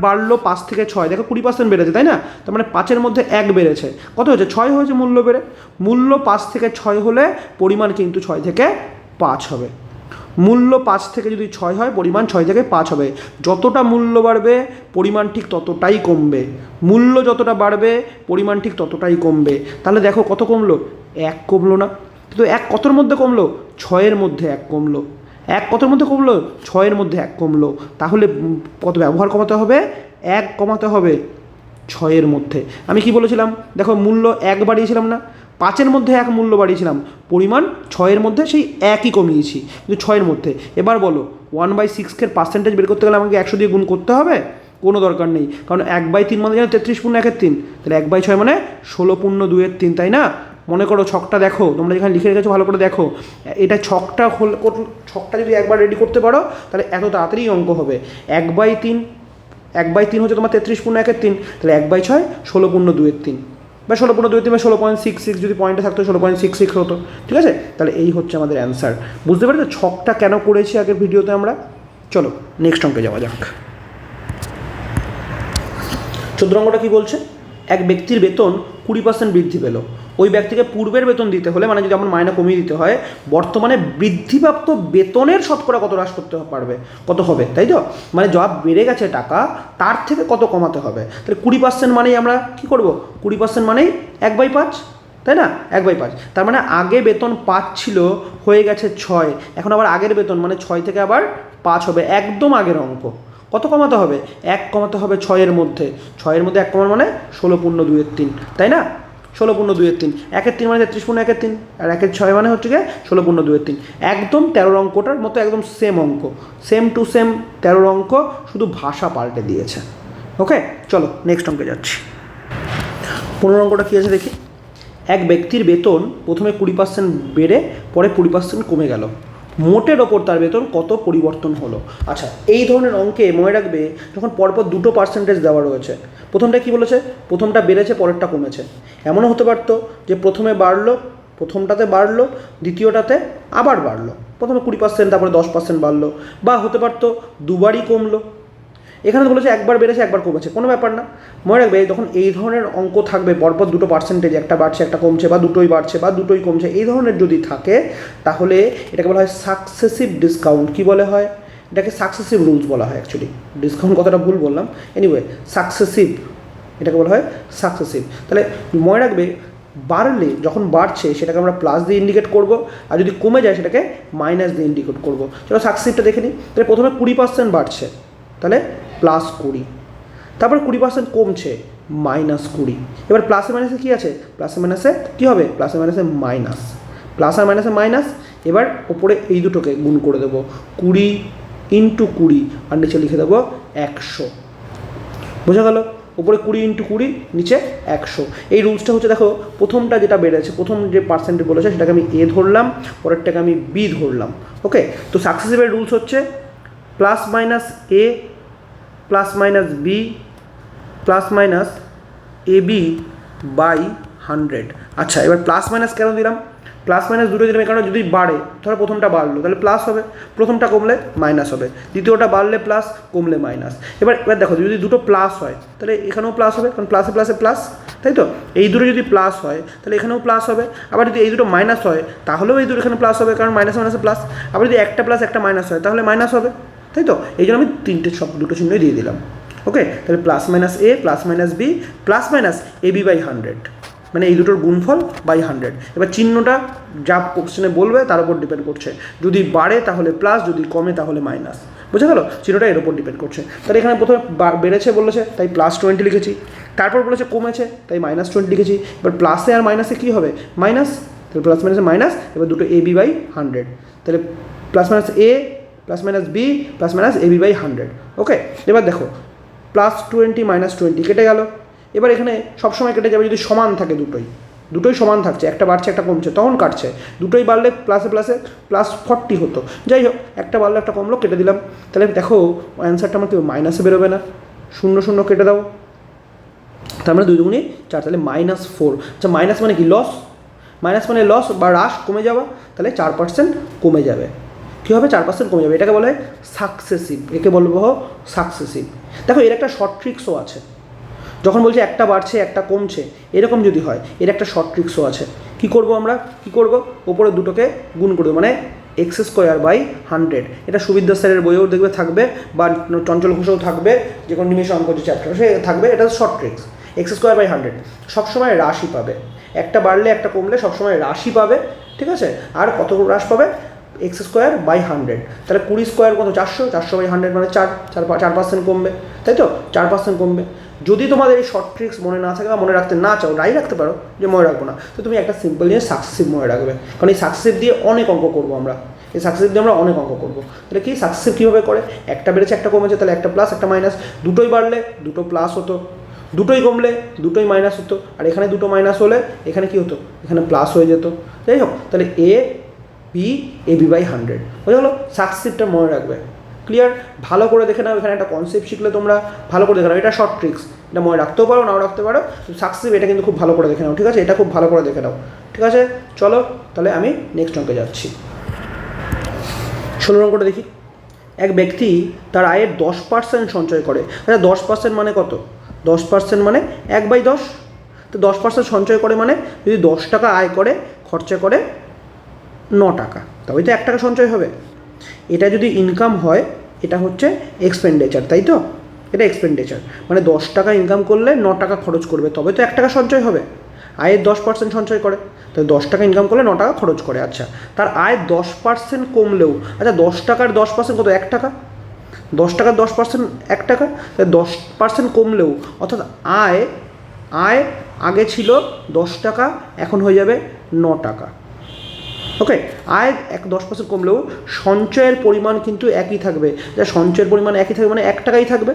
বাড়লো 5 থেকে 6, দেখো 20% বেড়েছে, তাই না? তার মানে 5-এর মধ্যে 1 বেড়েছে, কত হয়েছে? 6 হয়েছে মূল্য বেড়ে। মূল্য 5 থেকে 6 হলে পরিমাণ কিন্তু 6 থেকে 5 হবে। মূল্য 5 থেকে যদি 6 হয় পরিমাণ 6 থেকে 5 হবে। যতটা মূল্য বাড়বে পরিমাণ ঠিক ততটাই কমবে। মূল্য যতটা বাড়বে পরিমাণ ঠিক ততটাই কমবে। তাহলে দেখো কত কমলো? 1 কমলো না? কিন্তু 1 কতর মধ্যে কমলো? 6-এর মধ্যে 1 কমলো। 1 কতর মধ্যে কমলো? 6-এর মধ্যে 1 কমলো। তাহলে কত ব্যবহার কমাতে হবে? 1 কমাতে হবে 6-এর মধ্যে। আমি কি বলেছিলাম? দেখো মূল্য 1 বাড়িয়েছিলাম না? 5-এর মধ্যে 1 মূল্য বাড়িয়েছিলাম, পরিমাণ 6-এর মধ্যে সেই 1ই কমিয়েছি, কিন্তু 6-এর মধ্যে। এবার বলো 1/6 পার্সেন্টেজ বের করতে গেলে আমাকে 100 দিয়ে গুণ করতে হবে? কোনো দরকার নেই, কারণ 1/3 মানে জানো 33/1/3, তাহলে 1/6 মানে 16/2/3, তাই না? মনে করো ছকটা দেখো, তোমরা যেখানে লিখে রেখেছো ভালো করে দেখো। এটা ছকটা যদি একবার রেডি করতে পারো তাহলে এত তাড়াতাড়ি অঙ্ক হবে। 1/3 হচ্ছে তোমার 33/1/3, তাহলে 1/6 16/2/3, বা 16/2/3 বা 16.66, যদি পয়েন্টে থাকতো 16.66 হতো। ঠিক আছে? তাহলে এই হচ্ছে আমাদের অ্যান্সার। বুঝতে পেরেছো ছকটা কেন করেছি আগের ভিডিওতে আমরা? চলো নেক্সট অঙ্কে যাওয়া যাক। 14 অঙ্কটা কী বলছে? এক ব্যক্তির বেতন 20% বৃদ্ধি পেল। ওই ব্যক্তিকে পূর্বের বেতন দিতে হলে, মানে যদি আমার মাইনে কমিয়ে দিতে হয়, বর্তমানে বৃদ্ধিপ্রাপ্ত বেতনের শতকরা কত হ্রাস করতে পারবে, কত হবে, তাই তো? মানে যা বেড়ে গেছে টাকা তার থেকে কত কমাতে হবে। তাহলে 20% মানেই আমরা কী করবো? 20% মানেই 1/5, তাই না? 1/5। তার মানে আগে বেতন 5 ছিল, হয়ে গেছে 6, এখন আবার আগের বেতন মানে 6 থেকে আবার 5 হবে, একদম আগের অঙ্ক। কত কমাতে হবে? 1 কমাতে হবে 6-এর মধ্যে। 6-এর মধ্যে 1 কমার মানে 16/2/3, তাই না? 16/2/3, 1/3 মানে 33/1/3, আর 1/6 মানে হচ্ছে গিয়ে 16/2/3। একদম 13 অঙ্কটার মতো, একদম সেম অঙ্ক, সেম টু সেম 13 অঙ্ক, শুধু ভাষা পাল্টে দিয়েছে। ওকে, চলো নেক্সট অঙ্কে যাচ্ছি। 15 অঙ্কটা কী আছে দেখি। এক ব্যক্তির বেতন প্রথমে 20% বেড়ে পরে 20% কমে গেল, মোটের ওপর তার বেতন কত পরিবর্তন হলো? আচ্ছা, এই ধরনের অঙ্কে মনে রাখবে যখন পরপর দুটো পার্সেন্টেজ দেওয়া রয়েছে, প্রথমটা কি বলেছে? প্রথমটা বেড়েছে পরেরটা কমেছে। এমনও হতে পারতো যে প্রথমে বাড়লো, প্রথমটাতে বাড়লো, দ্বিতীয়টাতে আবার বাড়লো, প্রথমে 20% তারপরে 10% বাড়লো, বা হতে পারতো দুবারই কমলো। এখানে তো বলেছে একবার বেড়েছে একবার কমেছে, কোনো ব্যাপার না। মনে রাখবে যখন এই ধরনের অঙ্ক থাকবে পরপর দুটো পার্সেন্টেজ, একটা বাড়ছে একটা কমছে, বা দুটোই বাড়ছে বা দুটোই কমছে, এই ধরনের যদি থাকে তাহলে এটাকে বলা হয় সাকসেসিভ ডিসকাউন্ট। কী বলে হয়? এটাকে সাকসেসিভ রুলস বলা হয়। অ্যাকচুয়ালি ডিসকাউন্ট কথাটা ভুল বললাম, এনিওয়ে সাকসেসিভ, এটাকে বলা হয় সাকসেসিভ। তাহলে মনে রাখবে বাড়লে, যখন বাড়ছে সেটাকে আমরা প্লাস দিয়ে ইন্ডিকেট করব, আর যদি কমে যায় সেটাকে মাইনাস দিয়ে ইন্ডিকেট করব। চলো সাকসেসিভটা দেখে নিই। তাহলে প্রথমে 20% বাড়ছে, তাহলে +20, তারপরে 20% কমছে, -20। এবার প্লাসে মাইনাসে কী আছে? প্লাসে মাইনাসে কী হবে? প্লাসে মাইনাসে মাইনাস, প্লাস আর মাইনাসে মাইনাস। এবার ওপরে এই দুটোকে গুণ করে দেবো, 20 × 20, আর নিচে লিখে দেবো 100। বোঝা গেল? উপরে 20 × 20, নিচে 100। এই রুলসটা হচ্ছে, দেখো প্রথমটা যেটা বেড়েছে, প্রথম যে পার্সেন্টেজ বলেছে সেটাকে আমি A ধরলাম, পরেরটাকে আমি B ধরলাম। ওকে, তো সাকসেসিভের রুলস হচ্ছে +-A +-B +-AB/100। আচ্ছা, এবার প্লাস মাইনাস কেন দিলাম? প্লাস মাইনাস দুটো দিলাম কারণ যদি বাড়ে, ধরো প্রথমটা বাড়লো তাহলে প্লাস হবে, প্রথমটা কমলে মাইনাস হবে, দ্বিতীয়টা বাড়লে প্লাস, কমলে মাইনাস। এবার দেখো যদি দুটো প্লাস হয় তাহলে এখানেও প্লাস হবে, কারণ প্লাসে প্লাসে প্লাস, তাই তো? এই দুটো যদি প্লাস হয় তাহলে এখানেও প্লাস হবে। আবার যদি এই দুটো মাইনাস হয় তাহলেও এই দুটো এখানে প্লাস হবে, কারণ মাইনাসে মাইনাসে প্লাস। আবার যদি একটা প্লাস একটা মাইনাস হয় তাহলে মাইনাস হবে, তাই তো? এই জন্য আমি দুটো চিহ্নই দিয়ে দিলাম। ওকে, তাহলে +-A +-B +-AB/100, মানে এই দুটোর গুণফল বাই 100। এবার চিহ্নটা যা কোশ্চেনে বলবে তার উপর ডিপেন্ড করছে, যদি বাড়ে তাহলে প্লাস, যদি কমে তাহলে মাইনাস। বুঝে গেল? চিহ্নটা এর উপর ডিপেন্ড করছে। তাহলে এখানে প্রথমে বেড়েছে বলেছে তাই +20 লিখেছি, তারপর বলেছে কমেছে তাই -20 লিখেছি। এবার প্লাসে আর মাইনাসে কী হবে? মাইনাস, তাহলে প্লাস মাইনাসে মাইনাস। এবার দুটো AB/100, তাহলে +-A +-B +-AB/100। ওকে, এবার দেখো +20 -20 কেটে গেল। এবার এখানে সবসময় কেটে যাবে যদি সমান থাকে দুটোই, দুটোই সমান থাকছে, একটা বাড়ছে একটা কমছে, তখন কাটছে। দুটোই বাড়লে প্লাসে প্লাসে +40 হতো। যাই হোক, একটা বাড়লে একটা কমলো, কেটে দিলাম। তাহলে দেখো অ্যান্সারটা আমার কি মাইনাসে বেরোবে না? 0 0 কেটে দাও, তার মানে 2 2 4, তাহলে -4। আচ্ছা, মাইনাস মানে কি? লস। মাইনাস মানে লস বা হ্রাস, কমে যাওয়া। তাহলে 4% কমে যাবে। কী হবে? 4% কমে যাবে। এটাকে বলে সাকসেসিভ, একে বলবো সাকসেসিভ। দেখো এর একটা শর্ট ট্রিক্সও আছে। যখন বলছে একটা বাড়ছে একটা কমছে, এরকম যদি হয়, এর একটা শর্ট ট্রিক্সও আছে। কি করব আমরা? কি করব? ওপরে দুটোকে গুণ করবো, মানে x²/100। এটা সুবিদ্যা স্যারের বইয়েও দেখবে থাকবে, বা চঞ্চল ঘোষেও থাকবে, যে কোনো নিমেষ অঙ্ক যে চ্যাপ্টার সে থাকবে। এটা শর্ট ট্রিক্স। x²/100 সবসময় রাশি পাবে। একটা বাড়লে একটা কমলে সবসময় রাশি পাবে, ঠিক আছে? আর কত হ্রাস পাবে? x²/100। তাহলে 20² কত? 400। 400/100 মানে 4% কমবে, তাই তো? 4% কমবে। যদি তোমাদের এই শর্ট ট্রিক্স মনে না থাকে বা মনে রাখতে না চাও, নাই রাখতে পারো, যে মনে রাখবো না, তো তুমি একটা সিম্পল জিনিস সাকসেসিভ মনে রাখবে। কারণ এই সাকসেসিভ দিয়ে অনেক অঙ্ক করবো আমরা। এই সাকসেসিভ দিয়ে আমরা অনেক অঙ্ক করবো। তাহলে কি সাকসেসিভ কীভাবে করে? একটা বেড়েছে একটা কমেছে, তাহলে একটা প্লাস একটা মাইনাস। দুটোই বাড়লে দুটো প্লাস হতো, দুটোই কমলে দুটোই মাইনাস হতো। আর এখানে দুটো মাইনাস হলে এখানে কী হতো? এখানে প্লাস হয়ে যেত। যাই হোক, তাহলে AB/100 হয়ে গেলো। সাকসেসিভটা মনে রাখবে। ক্লিয়ার? ভালো করে দেখে নাও, এখানে একটা কনসেপ্ট শিখলে তোমরা ভালো করে দেখে নাও। এটা শর্ট ট্রিক্স, এটা মনে রাখতেও পারো, নাও রাখতে পারো। সাকসেসিভ এটা কিন্তু খুব ভালো করে দেখে নাও, ঠিক আছে? এটা খুব ভালো করে দেখে নাও, ঠিক আছে? চলো তাহলে আমি নেক্সট অঙ্কে যাচ্ছি। 16 অঙ্কটা দেখি। এক ব্যক্তি তার আয়ের 10% সঞ্চয় করে। আচ্ছা, 10% মানে কত? 10% মানে 1/10। তো 10% সঞ্চয় করে মানে যদি 10 টাকা আয় করে, খরচা করে 9 টাকা, তবেই তো 1 টাকা সঞ্চয় হবে। এটা যদি ইনকাম হয়, এটা হচ্ছে এক্সপেন্ডিচার, তাই তো? এটা এক্সপেন্ডিচার মানে 10 টাকা ইনকাম করলে 9 টাকা খরচ করবে, তবে তো 1 টাকা সঞ্চয় হবে। আয়ের 10% সঞ্চয় করে, তাহলে 10 টাকা ইনকাম করলে 9 টাকা খরচ করে। আচ্ছা, তার আয় 10% কমলেও, আচ্ছা 10 টাকার 10% কত? 1 টাকা। 10 টাকার 10% 1 টাকা, তাহলে 10% কমলেও, অর্থাৎ আয় আগে ছিল 10 টাকা, এখন হয়ে যাবে 9 টাকা। ওকে, আয় 10% কমলেও সঞ্চয়ের পরিমাণ কিন্তু একই থাকবে। যা সঞ্চয়ের পরিমাণ একই থাকবে মানে 1 টাকাই থাকবে।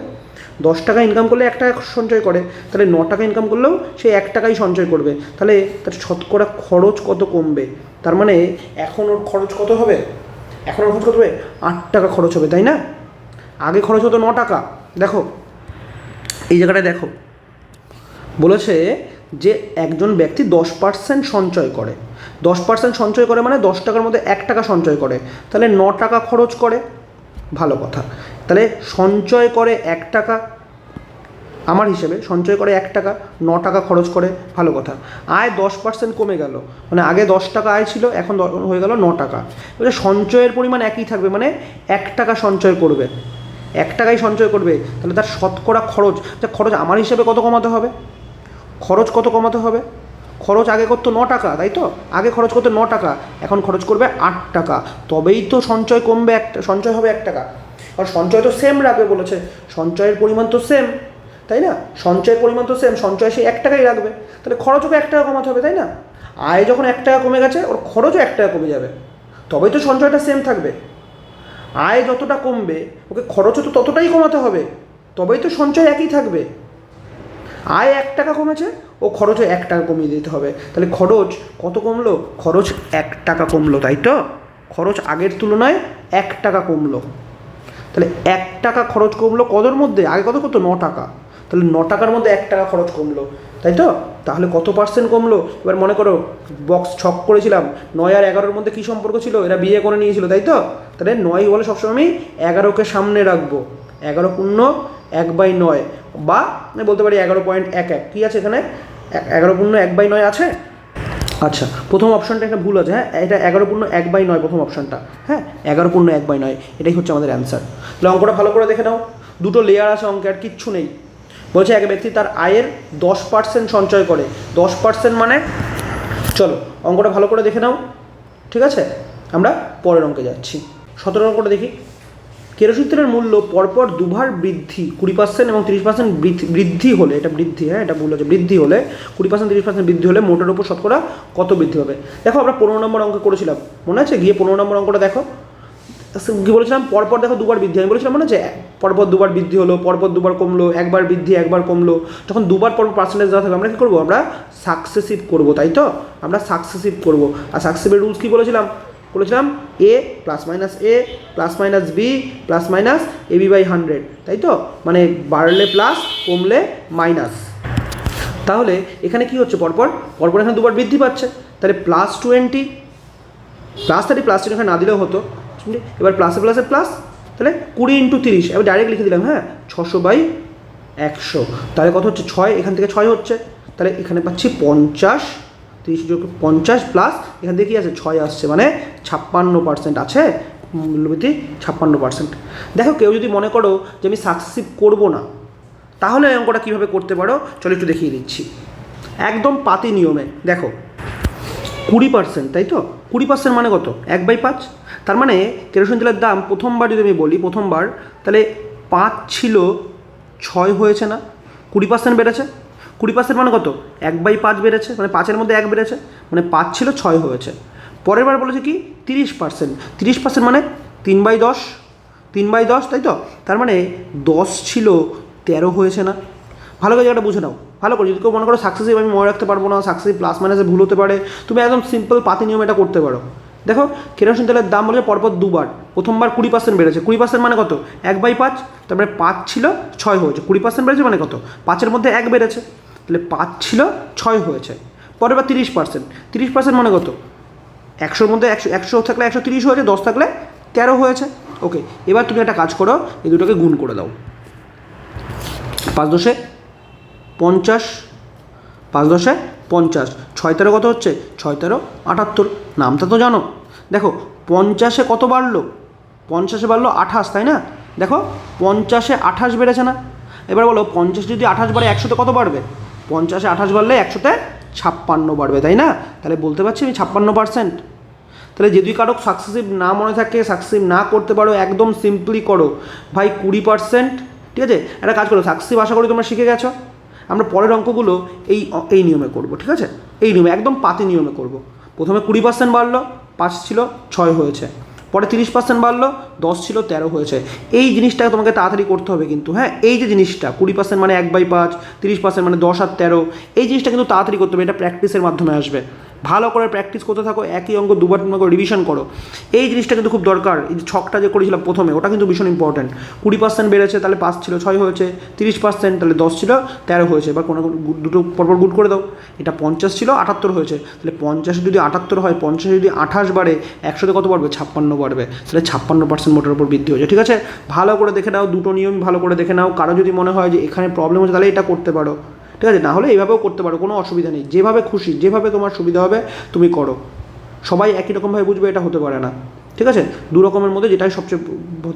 10 টাকা ইনকাম করলে 1 টাকা সঞ্চয় করে, তাহলে 9 টাকা ইনকাম করলেও সে 1 টাকাই সঞ্চয় করবে। তাহলে তার শতকরা খরচ কত কমবে? তার মানে এখন ওর খরচ কত হবে? 8 টাকা খরচ হবে, তাই না? আগে খরচ হতো 9 টাকা। দেখো এই জায়গাটায় দেখো, বলেছে যে একজন ব্যক্তি 10% সঞ্চয় করে। 10% সঞ্চয় করে মানে 10 টাকার মধ্যে 1 টাকা সঞ্চয় করে, তাহলে 9 টাকা খরচ করে। ভালো কথা। তাহলে সঞ্চয় করে 1 টাকা, আমার হিসেবে সঞ্চয় করে 1 টাকা, 9 টাকা খরচ করে। ভালো কথা। আয় 10% কমে গেল, মানে আগে 10 টাকা আয় ছিল, এখন হয়ে গেল 9 টাকা। এবারে সঞ্চয়ের পরিমাণ একই থাকবে, মানে 1 টাকা সঞ্চয় করবে, 1 টাকাই সঞ্চয় করবে। তাহলে তার শতকরা খরচ, খরচ আমার হিসেবে কত কমাতে হবে? খরচ কত কমাতে হবে? খরচ আগে করতো 9 টাকা, তাই তো? আগে খরচ করতো 9 টাকা, এখন খরচ করবে 8 টাকা, তবেই তো সঞ্চয় কমবে, সঞ্চয় হবে 1 টাকা। আর সঞ্চয় তো সেম রাখবে বলেছে, সঞ্চয়ের পরিমাণ তো সেম, তাই না? সঞ্চয়ের পরিমাণ তো সেম, সঞ্চয় সেই 1 টাকাই রাখবে, তাহলে খরচ ওকে 1 টাকা কমাতে হবে, তাই না? আয় যখন 1 টাকা কমে গেছে, ওর খরচও 1 টাকা কমে যাবে, তবেই তো সঞ্চয়টা সেম থাকবে। আয় যতটা কমবে ওকে খরচও তো ততটাই কমাতে হবে, তবেই তো সঞ্চয় একই থাকবে। আয় 1 টাকা কমেছে, ও খরচও 1 টাকা কমিয়ে দিতে হবে, তাহলে খরচ কত কমলো? খরচ 1 টাকা কমলো, তাই তো? খরচ আগের তুলনায় 1 টাকা কমলো। তাহলে 1 টাকা খরচ কমলো কতর মধ্যে? আগে কত করতো? 9 টাকা, তাহলে 9 টাকার মধ্যে 1 টাকা খরচ কমলো, তাই তো? তাহলে কত পার্সেন্ট কমলো? এবার মনে করো বক্স ছক করেছিলাম, 9 আর 11-এর মধ্যে কী সম্পর্ক ছিল? এরা বিয়ে করে নিয়েছিল, তাই তো? তাহলে 9 বলে সবসময় আমি 11কে সামনে রাখবো, 11 পূর্ণ 1/9, বা আমি বলতে পারি 11.11। কী আছে এখানে? 11 পূর্ণ 1/9 আছে। আচ্ছা, প্রথম অপশানটা একটা ভুল আছে, হ্যাঁ, এটা 11 পূর্ণ 1/9 প্রথম অপশানটা, হ্যাঁ, 11 পূর্ণ 1/9, এটাই হচ্ছে আমাদের অ্যান্সার। তাহলে অঙ্কটা ভালো করে দেখে নাও, দুটো লেয়ার আছে অঙ্কে, আর কিচ্ছু নেই। বলছে এক ব্যক্তি তার আয়ের 10% সঞ্চয় করে। 10% মানে, চলো অঙ্কটা ভালো করে দেখে নাও, ঠিক আছে? আমরা পরের অঙ্কে যাচ্ছি। 17 অঙ্কটা দেখি। কেরোসিন তেলের মূল্য পরপর দুবার বৃদ্ধি 20% এবং 30% বৃদ্ধি হলে, এটা বৃদ্ধি, হ্যাঁ এটা ভুল হচ্ছে, বৃদ্ধি হলে 20% 30% বৃদ্ধি হলে মোটের উপর শতকরা কত বৃদ্ধি হবে? দেখো আমরা 15 নম্বর অঙ্ক করেছিলাম, মনে আছে? গিয়ে 15 নম্বর অঙ্কটা দেখো। কী বলেছিলাম, পরপর দেখো দুবার বৃদ্ধি, আমি বলেছিলাম মনে হচ্ছে পরপর দুবার বৃদ্ধি হলো, পরপর দুবার কমলো, একবার বৃদ্ধি একবার কমলো। যখন দুবার পরপর পার্সেন্টেজ দেওয়া থাকবে আমরা কী করবো, আমরা সাকসেসিভ করবো, তাই তো? আমরা সাকসেসিভ করবো। আর সাকসেসিভের রুলস কী বলেছিলাম A plus minus B plus minus AB by 100, তাই তো? মানে বাড়লে প্লাস, কমলে মাইনাস। তাহলে এখানে কি হচ্ছে, পরপর এখানে দুবার বৃদ্ধি পাচ্ছে, তাহলে +20 +30 এখানে না দিলেও হতো, এবার প্লাসে প্লাসে প্লাস, তাহলে 20 × 30, আমি ডাইরেক্ট লিখে দিলাম, হ্যাঁ 600/100। তাহলে কত হচ্ছে 6, এখান থেকে 6 হচ্ছে, তাহলে এখানে পাচ্ছি 50, 30 + 50 প্লাস এখান থেকে কী আছে 6 আসছে, মানে 56% আছে, মূল্যবৃদ্ধি 56%। দেখো কেউ যদি মনে করো যে আমি সাকসেসিভ করবো না, তাহলে এই অঙ্কটা কীভাবে করতে পারো চলো একটু দেখিয়ে দিচ্ছি। একদম পাতি নিয়মে দেখো 20%, তাই তো? 20% মানে কত, 1/5। তার মানে কেরোসিন তেলের দাম প্রথমবার যদি আমি বলি, প্রথমবার তাহলে 5 ছিল 6 হয়েছে না, 20% বেড়েছে। 20% মানে কত, 1/5 বেড়েছে, মানে 5-এর মধ্যে 1 বেড়েছে, মানে 5 ছিল 6 হয়েছে। পরের বার বলেছে কি 30%, মানে 3/10, তাই তো? তার মানে 10 ছিল 13 হয়েছে না। ভালো করে জায়গাটা বুঝে নাও, ভালো করে। যদি কেউ মনে করো সাকসেসিভ আমি মনে রাখতে পারবো না, সাকসেসিভ প্লাস মাইনাসে ভুল হতে পারে, তুমি একদম সিম্পল পাতি নিয়ম এটা করতে পারো। দেখো কেরোসিন তেলের দাম বলে পরপর দুবার, প্রথমবার 20% বেড়েছে, 20% মানে কত, 1/5, তারপরে 5 ছিল 6 হয়েছে, 20% বেড়েছে মানে কত, 5-এর মধ্যে 1 বেড়েছে, তাহলে 5 ছিল 6 হয়েছে। পরের বার 30%, মানে কত, 100-র মধ্যে 100 থাকলে 130 হয়েছে, 10 থাকলে 13 হয়েছে। ওকে, এবার তুমি একটা কাজ করো, এই দুটোকে গুণ করে দাও। 5 × 10 = 50, 5 × 10 = 50, 6-13 কত হচ্ছে, 6-13 = 78, নামটা তো জানো। দেখো 50-এ কত বাড়লো, 50-এ বাড়লো 28, তাই না? দেখো 50-এ 28 বেড়েছে না। এবার বলো 50 যদি 28 বাড়ে 100-তে কত বাড়বে, 50-এ 28 বাড়লে 100-তে 56 বাড়বে, তাই না? তাহলে বলতে পারছি আমি 56%। তাহলে যদি কারো সাকসেসিভ না মনে থাকে, সাকসেসিভ না করতে পারো, একদম সিম্পলি করো ভাই 20%, ঠিক আছে? একটা কাজ করো, সাকসেসিভ আশা করি তোমরা শিখে গেছো। আমরা পরের অঙ্কগুলো এই নিয়মে করব, ঠিক আছে? এই নিয়মে একদম পাতি নিয়মে করব। প্রথমে 20% বাড়লো, 5 ছিল 6 হয়েছে, পরে 30% বাড়লো, 10 ছিল 13 হয়েছে। এই জিনিসটা তোমাকে তাড়াতাড়ি করতে হবে কিন্তু, হ্যাঁ এই যে জিনিসটা 20% মানে 1/5, 30% মানে 10 আর 13, এই জিনিসটা কিন্তু তাড়াতাড়ি করতে হবে, এটা প্র্যাকটিসের মাধ্যমে আসবে। ভালো করে প্র্যাকটিস করতে থাকো, একই অঙ্ক 2বার 3বার করে রিভিশন করো। এই জিনিসটা কিন্তু খুব দরকার। এই যে ছকটা যে করেছিলাম প্রথমে, ওটা কিন্তু ভীষণ ইম্পর্ট্যান্ট। 20% বেড়েছে, তাহলে 5 ছিল 6 হয়েছে, 30% তাহলে 10 ছিল 13 হয়েছে। এবার কোনো দুটো পরপর গুণ করে দাও। এটা 50 ছিল 78 হয়েছে, তাহলে 50 যদি 78 হয়, 50 যদি 28 বাড়ে, 100-তে কত বাড়বে, 56 বাড়বে, তাহলে 56% মোটের উপর বৃদ্ধি হয়েছে। ঠিক আছে, ভালো করে দেখে নাও, দুটো নিয়ম ভালো করে দেখে নাও। কারো যদি মনে হয় যে এখানে প্রবলেম হচ্ছে, তাহলে এটা করতে পারো, ঠিক আছে? না হলে এইভাবেও করতে পারো, কোনো অসুবিধা নেই। যেভাবে খুশি, যেভাবে তোমার সুবিধা হবে তুমি করো। সবাই একই রকমভাবে বুঝবে এটা হতে পারে না, ঠিক আছে? দু রকমের মধ্যে যেটাই সবচেয়ে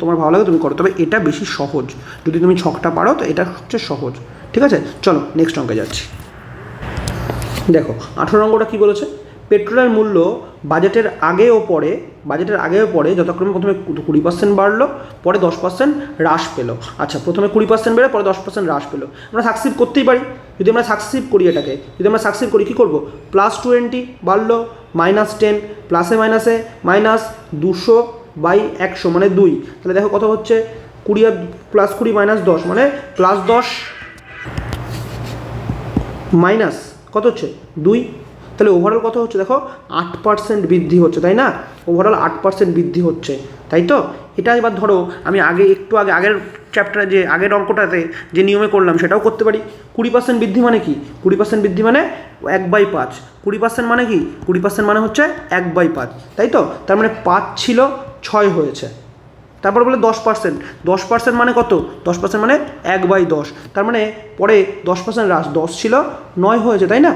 তোমার ভালো লাগে তুমি করো, তবে এটা বেশি সহজ। যদি তুমি ছকটা পারো তো এটা সবচেয়ে সহজ, ঠিক আছে? চলো নেক্সট অঙ্কে যাচ্ছি। দেখো 18 অঙ্কটা কী বলেছে, পেট্রোলের মূল্য বাজেটের আগে ও পরে যথাক্রমে প্রথমে 20% বাড়লো, পরে 10% হ্রাস পেলো। আচ্ছা, প্রথমে 20% বেড়ে পরে 10% হ্রাস পেলো। আমরা সাকসিভ করতেই পারি। যদি আমরা সাকসিভ করি, এটাকে যদি আমরা সাকসিভ করি, কী করবো, +20 বাড়লো, -10, প্লাসে মাইনাসে মাইনাস 200/100 মানে 2। তাহলে দেখো কত হচ্ছে, 20 আর +20 -10 মানে +10 মাইনাস কত হচ্ছে 2। তাহলে ওভারঅল কত হচ্ছে, দেখো 8% বৃদ্ধি হচ্ছে, তাই না? ওভারঅল 8% বৃদ্ধি হচ্ছে, তাই তো? এটা এবার ধরো আমি আগের চ্যাপ্টারে যে আগের অঙ্কটাতে যে নিয়মে করলাম সেটাও করতে পারি। 20% বৃদ্ধি মানে কি, 20% বৃদ্ধি মানে 1/5। 20% মানে কি, 20% মানে হচ্ছে 1/5, তাই তো? তার মানে 5 ছিল 6 হয়েছে। তারপর বলে 10% মানে কত, 10% মানে 1/10। তার মানে পরে 10% হ্রাস, 10 ছিল 9 হয়েছে, তাই না?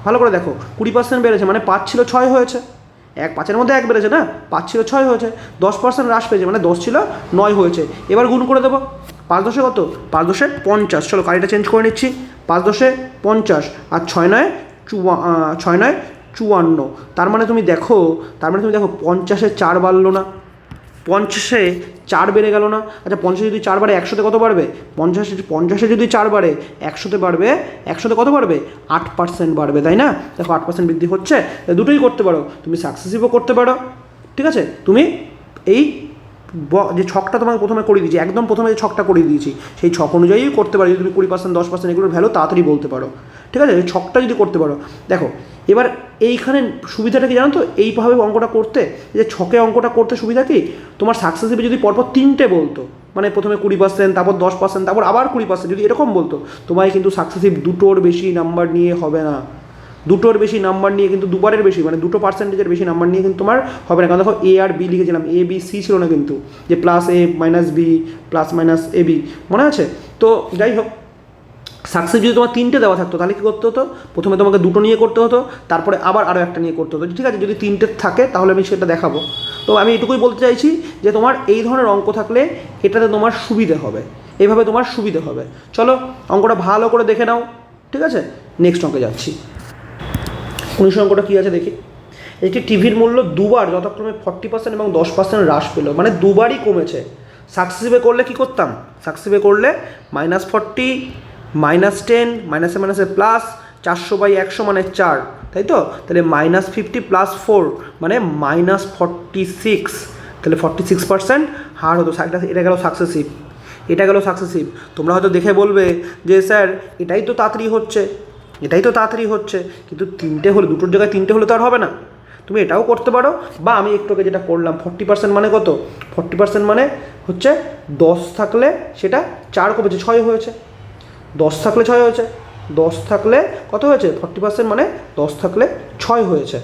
ভালো করে দেখো, 20% বেড়েছে মানে 5 ছিল 6 হয়েছে, 5-এর মধ্যে 1 বেড়েছে না, 5 ছিল 6 হয়েছে, 10% হ্রাস পেয়েছে মানে 10 ছিল 9 হয়েছে। এবার গুণ করে দেবো, 5 10 কত, 5 10 50। চলো গাড়িটা চেঞ্জ করে নিচ্ছি, 5 10 50 আর 6 9 54। তার মানে তুমি দেখো 50-এ 4 বাড়লো না, 50-এ 4 বেড়ে গেল না। আচ্ছা 50 যদি 4 বাড়ে 100-তে কত বাড়বে, 50-এ যদি 4 বাড়ে 100-তে বাড়বে, 100-তে কত বাড়বে, 8% বাড়বে, তাই না? দেখো 8% বৃদ্ধি হচ্ছে। দুটোই করতে পারো, তুমি সাকসেসিভও করতে পারো, ঠিক আছে? তুমি এই যে ছকটা তোমাকে প্রথমে করে দিয়েছি, একদম প্রথমে যে ছকটা করে দিয়েছি সেই ছক অনুযায়ী করতে পারো। যদি তুমি 20% 10% এগুলোর ভ্যালু তাড়াতাড়ি বলতে পারো, ঠিক আছে? এই ছকটা যদি করতে পারো, দেখো এবার এইখানে সুবিধাটা কি জানো তো, এইভাবে অঙ্কটা করতে, যে ছকে অঙ্কটা করতে সুবিধা কি, তোমার সাকসেসিভে যদি পরপর 3টে বলতো, মানে প্রথমে 20%, তারপর 10%, তারপর আবার 20%, যদি এরকম বলতো, তোমায় কিন্তু সাকসেসিভ 2টোর বেশি নাম্বার নিয়ে হবে না। 2টোর বেশি নাম্বার নিয়ে কিন্তু, 2বারের বেশি, মানে 2 পার্সেন্টেজের বেশি নাম্বার নিয়ে কিন্তু তোমার হবে না। কারণ দেখো এ আর বি লিখেছিলাম, এ বি সি ছিল না কিন্তু, যে plus A minus B plus minus A B, মনে আছে তো? যাই হোক, সাকসেস যদি তোমার 3টে দেওয়া থাকতো তাহলে কী করতে হতো, প্রথমে তোমাকে 2টো নিয়ে করতে হতো, তারপরে আবার আরও একটা নিয়ে করতে হতো, ঠিক আছে? যদি 3টে থাকে তাহলে আমি সেটা দেখাবো। তো আমি এটুকুই বলতে চাইছি যে তোমার এই ধরনের অঙ্ক থাকলে এটাতে তোমার সুবিধে হবে, এইভাবে তোমার সুবিধে হবে। চলো অঙ্কটা ভালো করে দেখে নাও, ঠিক আছে? নেক্সট অঙ্কে যাচ্ছি। 19 অঙ্কটা কী আছে দেখি। একটি টিভির মূল্য দুবার যথাক্রমে 40% এবং 10% হ্রাস পেল, মানে দুবারই কমেছে। সাকসেসিভে করলে কি করতাম, সাকসেসিভে করলে -40 -10 মাইনাসে মাইনাসে প্লাস 400/100 মানে 4, তাই তো? তাহলে -50 + 4 মানে -46, তাহলে 46% হার হতো। এটা গেল সাকসেসিভ, এটা গেল সাকসেসিভ। তোমরা হয়তো দেখে বলবে যে স্যার এটাই তো তাড়াতাড়ি হচ্ছে, এটাই তো তাড়াতাড়ি হচ্ছে, কিন্তু 3টে হলে, 2টোর জায়গায় 3টে হলে তো আর হবে না। তুমি এটাও করতে পারো, বা আমি একটু আগে যেটা করলাম, 40% মানে কত, 40% মানে হচ্ছে 10 থাকলে সেটা 4 কমেছে, 6 হয়েছে। 10 থাকলে 6 হয়েছে, 10 থাকলে কত হয়েছে, 40% মানে 10 থাকলে 6 হয়েছে।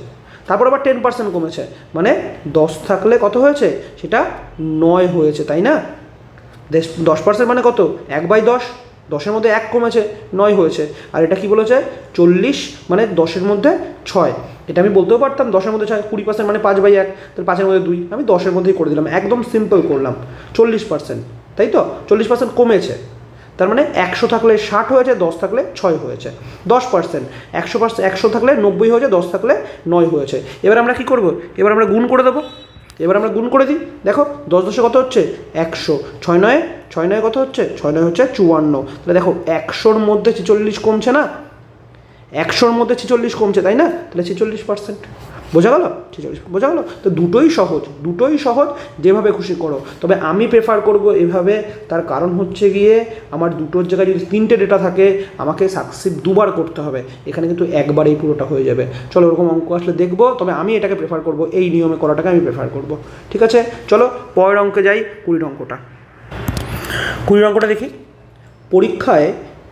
তারপর আবার 10% কমেছে, মানে 10 থাকলে কত হয়েছে, সেটা 9 হয়েছে, তাই না? 10% মানে কত, 1/10, 10-এর মধ্যে 1 কমেছে, 9 হয়েছে। আর এটা কি বলেছে, 40 মানে 10-এর মধ্যে 6। এটা আমি বলতেও পারতাম 10-এর মধ্যে 6, 20% মানে 5/1, তাহলে 5-এর মধ্যে 2, আমি 10-এর মধ্যেই করে দিলাম, একদম সিম্পল করলাম। 40%, তাই তো? 40% কমেছে, তার মানে 100 থাকলে 60 হয়েছে, 10 থাকলে 6 হয়েছে। 10%, 100 থাকলে 90 হয়েছে, 10 থাকলে 9 হয়েছে। এবার আমরা কি করব, এবার আমরা গুণ করে দেবো। এবার আমরা গুণ করে দিই, দেখো 10 10-এ কত হচ্ছে, 100, 6 9 কত হচ্ছে, 6 9 হচ্ছে 54। তাহলে দেখো 100-র মধ্যে 46 কমছে না, 100-র মধ্যে 46 কমছে, তাই না? তাহলে 46%, বোঝা গেল? 46 বোঝা গেল তো? দুটোই সহজ, দুটোই সহজ, যেভাবে খুশি করো। তবে আমি প্রেফার করব এভাবে, তার কারণ হচ্ছে গিয়ে আমার দুটোর জায়গায় যদি 3টে ডেটা থাকে আমাকে সাকসেসিভ 2বার করতে হবে, এখানে কিন্তু একবারেই পুরোটা হয়ে যাবে। চলো ওরকম অঙ্ক আসলে দেখবো, তবে আমি এটাকে প্রেফার করব, এই নিয়মে করাটাকে আমি প্রেফার করব, ঠিক আছে? চলো পরের অঙ্কে যাই, 20 অঙ্কটা। 20 অঙ্কটা দেখি। পরীক্ষায়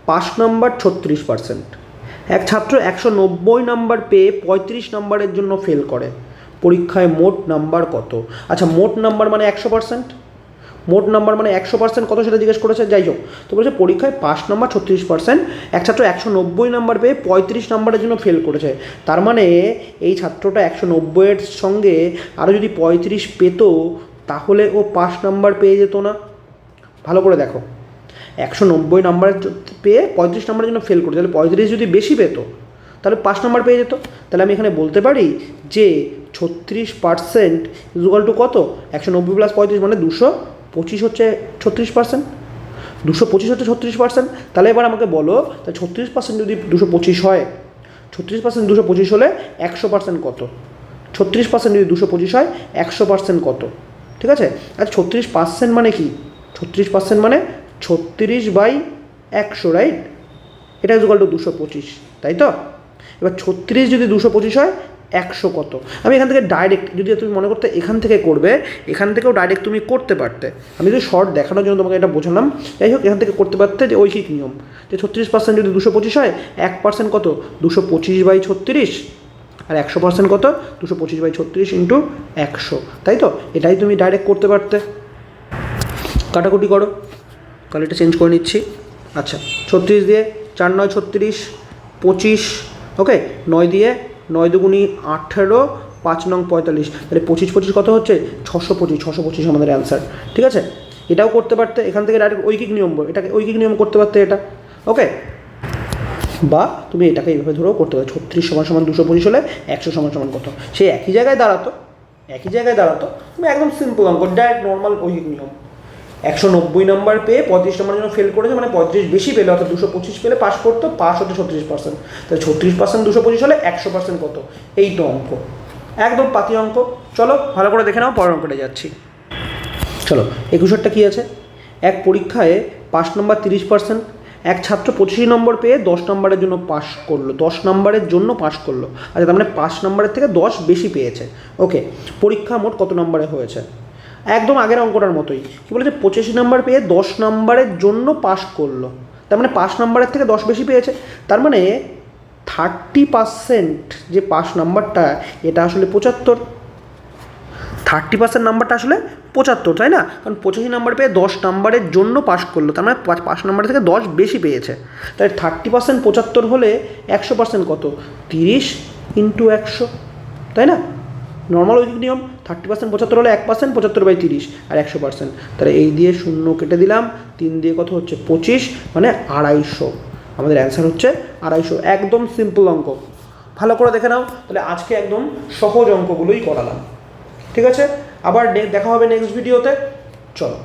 পাস নাম্বার 36%, এক ছাত্র 190 নাম্বার পেয়ে 35 নাম্বারের জন্য ফেল করে, পরীক্ষায় মোট নাম্বার কত? আচ্ছা, মোট নাম্বার মানে 100%, মোট নাম্বার মানে 100% কত সেটা জিজ্ঞেস করেছে। যাই হোক, তো বলছে পরীক্ষায় পাস নাম্বার 36%, এক ছাত্র 190 নাম্বার পেয়ে 35 নাম্বারের জন্য ফেল করেছে। তার মানে এই ছাত্রটা 190-এর সঙ্গে আরও যদি 35 পেত তাহলে ও পাস নাম্বার পেয়ে যেত না? ভালো করে দেখো, 190 নাম্বার পেয়ে 35 নাম্বারের জন্য ফেল করেছে, তাহলে 35 যদি বেশি পেত তাহলে 5 নাম্বার পেয়ে যেত। তাহলে আমি এখানে বলতে পারি যে 36% ইকুয়াল টু কত, 190 + 35 মানে 225 হচ্ছে 36%, 225 হচ্ছে 36%। তাহলে এবার আমাকে বলো, তাহলে 36% যদি 225 হয়, 36% 225 হলে 100% কত? 36% যদি 225 হয় 100% কত? ঠিক আছে? আর 36% মানে কি, 36% মানে 36/100, রাইট? এটা ইকুয়াল টু 225, তাই তো? এবার 36 যদি 225 হয় 100 কত? আমি এখান থেকে ডাইরেক্ট, যদি তুমি মনে করতে এখান থেকে করবে, এখান থেকেও ডাইরেক্ট তুমি করতে পারতে। আমি যদি শর্ট দেখানোর জন্য তোমাকে এটা বোঝালাম। যাই হোক, এখান থেকে করতে পারতে যে ঐকিক নিয়ম, যে 36% যদি 225 হয়, 1% কত, 225/36, আর 100% কত, 225/36 ইন্টু 100, তাই তো? এটাই তুমি ডাইরেক্ট করতে পারতে। কাটাকুটি করো, তাহলে এটা চেঞ্জ করে নিচ্ছি। আচ্ছা, 36 দিয়ে 4 9 36, 25, ওকে, 9 দিয়ে 9 দুগুণি 18, 5 9 45, তাহলে 25 25 কত হচ্ছে, 625, 625 আমাদের অ্যান্সার, ঠিক আছে? এটাও করতে পারতে, এখান থেকে ডাইরেক্ট ঐকিক নিয়ম, এটাকে ঐকিক নিয়ম করতে পারতে এটা, ওকে? বা তুমি এটাকে এইভাবে ধরেও করতে পারো, 36 = 225 হলে 100 = কত, সে একই জায়গায় দাঁড়াতো, একই জায়গায় দাঁড়াতো। তুমি একদম সিম্পল অঙ্ক, ডাইরেক্ট নর্মাল ঐকিক নিয়ম। 190 নাম্বার পেয়ে 35 নাম্বার জন্য ফেল করেছে, মানে 35 বেশি পেলে, অর্থাৎ 225 পেলে পাস করতো, পাস হচ্ছে 36%, তাহলে 36% 225 হলে 100% কত? এই তো অঙ্ক, একদম পাতি অঙ্ক। চলো ভালো করে দেখে নাও, পরের অঙ্কটা যাচ্ছি। চলো 21টা কী আছে, এক পরীক্ষায় পাস নম্বর 30%, এক ছাত্র 25 নম্বর পেয়ে 10 নম্বরের জন্য পাস করলো, 10 নম্বরের জন্য পাস করলো। আচ্ছা, তার মানে 5 নম্বরের থেকে 10 বেশি পেয়েছে। ওকে, পরীক্ষা মোট কত নম্বরে হয়েছে? একদম আগের অঙ্কটার মতোই, কী বলেছে, 25 নম্বর পেয়ে 10 নম্বরের জন্য পাস করলো, তার মানে 5 নম্বরের থেকে 10 বেশি পেয়েছে। তার মানে 30% যে পাস নাম্বারটা, এটা আসলে 75। 30% নাম্বারটা আসলে 75, তাই না? কারণ 25 নাম্বার পেয়ে 10 নাম্বারের জন্য পাস করলো, তার মানে 5 নাম্বার থেকে 10 বেশি পেয়েছে। তাই 30% 75 হলে 100% কত? 30 × 100, তাই না? নর্মাল ঐকিক নিয়ম, 30% 75 হলে 1%, 75/30 আর 100%। তাহলে এই দিয়ে 0 কেটে দিলাম, 3 দিয়ে কত হচ্ছে? 25, মানে 250। আমাদের অ্যান্সার হচ্ছে 250। একদম সিম্পল অঙ্ক, ভালো করে দেখে নাও। তাহলে আজকে একদম সহজ অঙ্কগুলোই করালাম, ঠিক আছে? আবার দেখা হবে নেক্সট ভিডিওতে। চলো।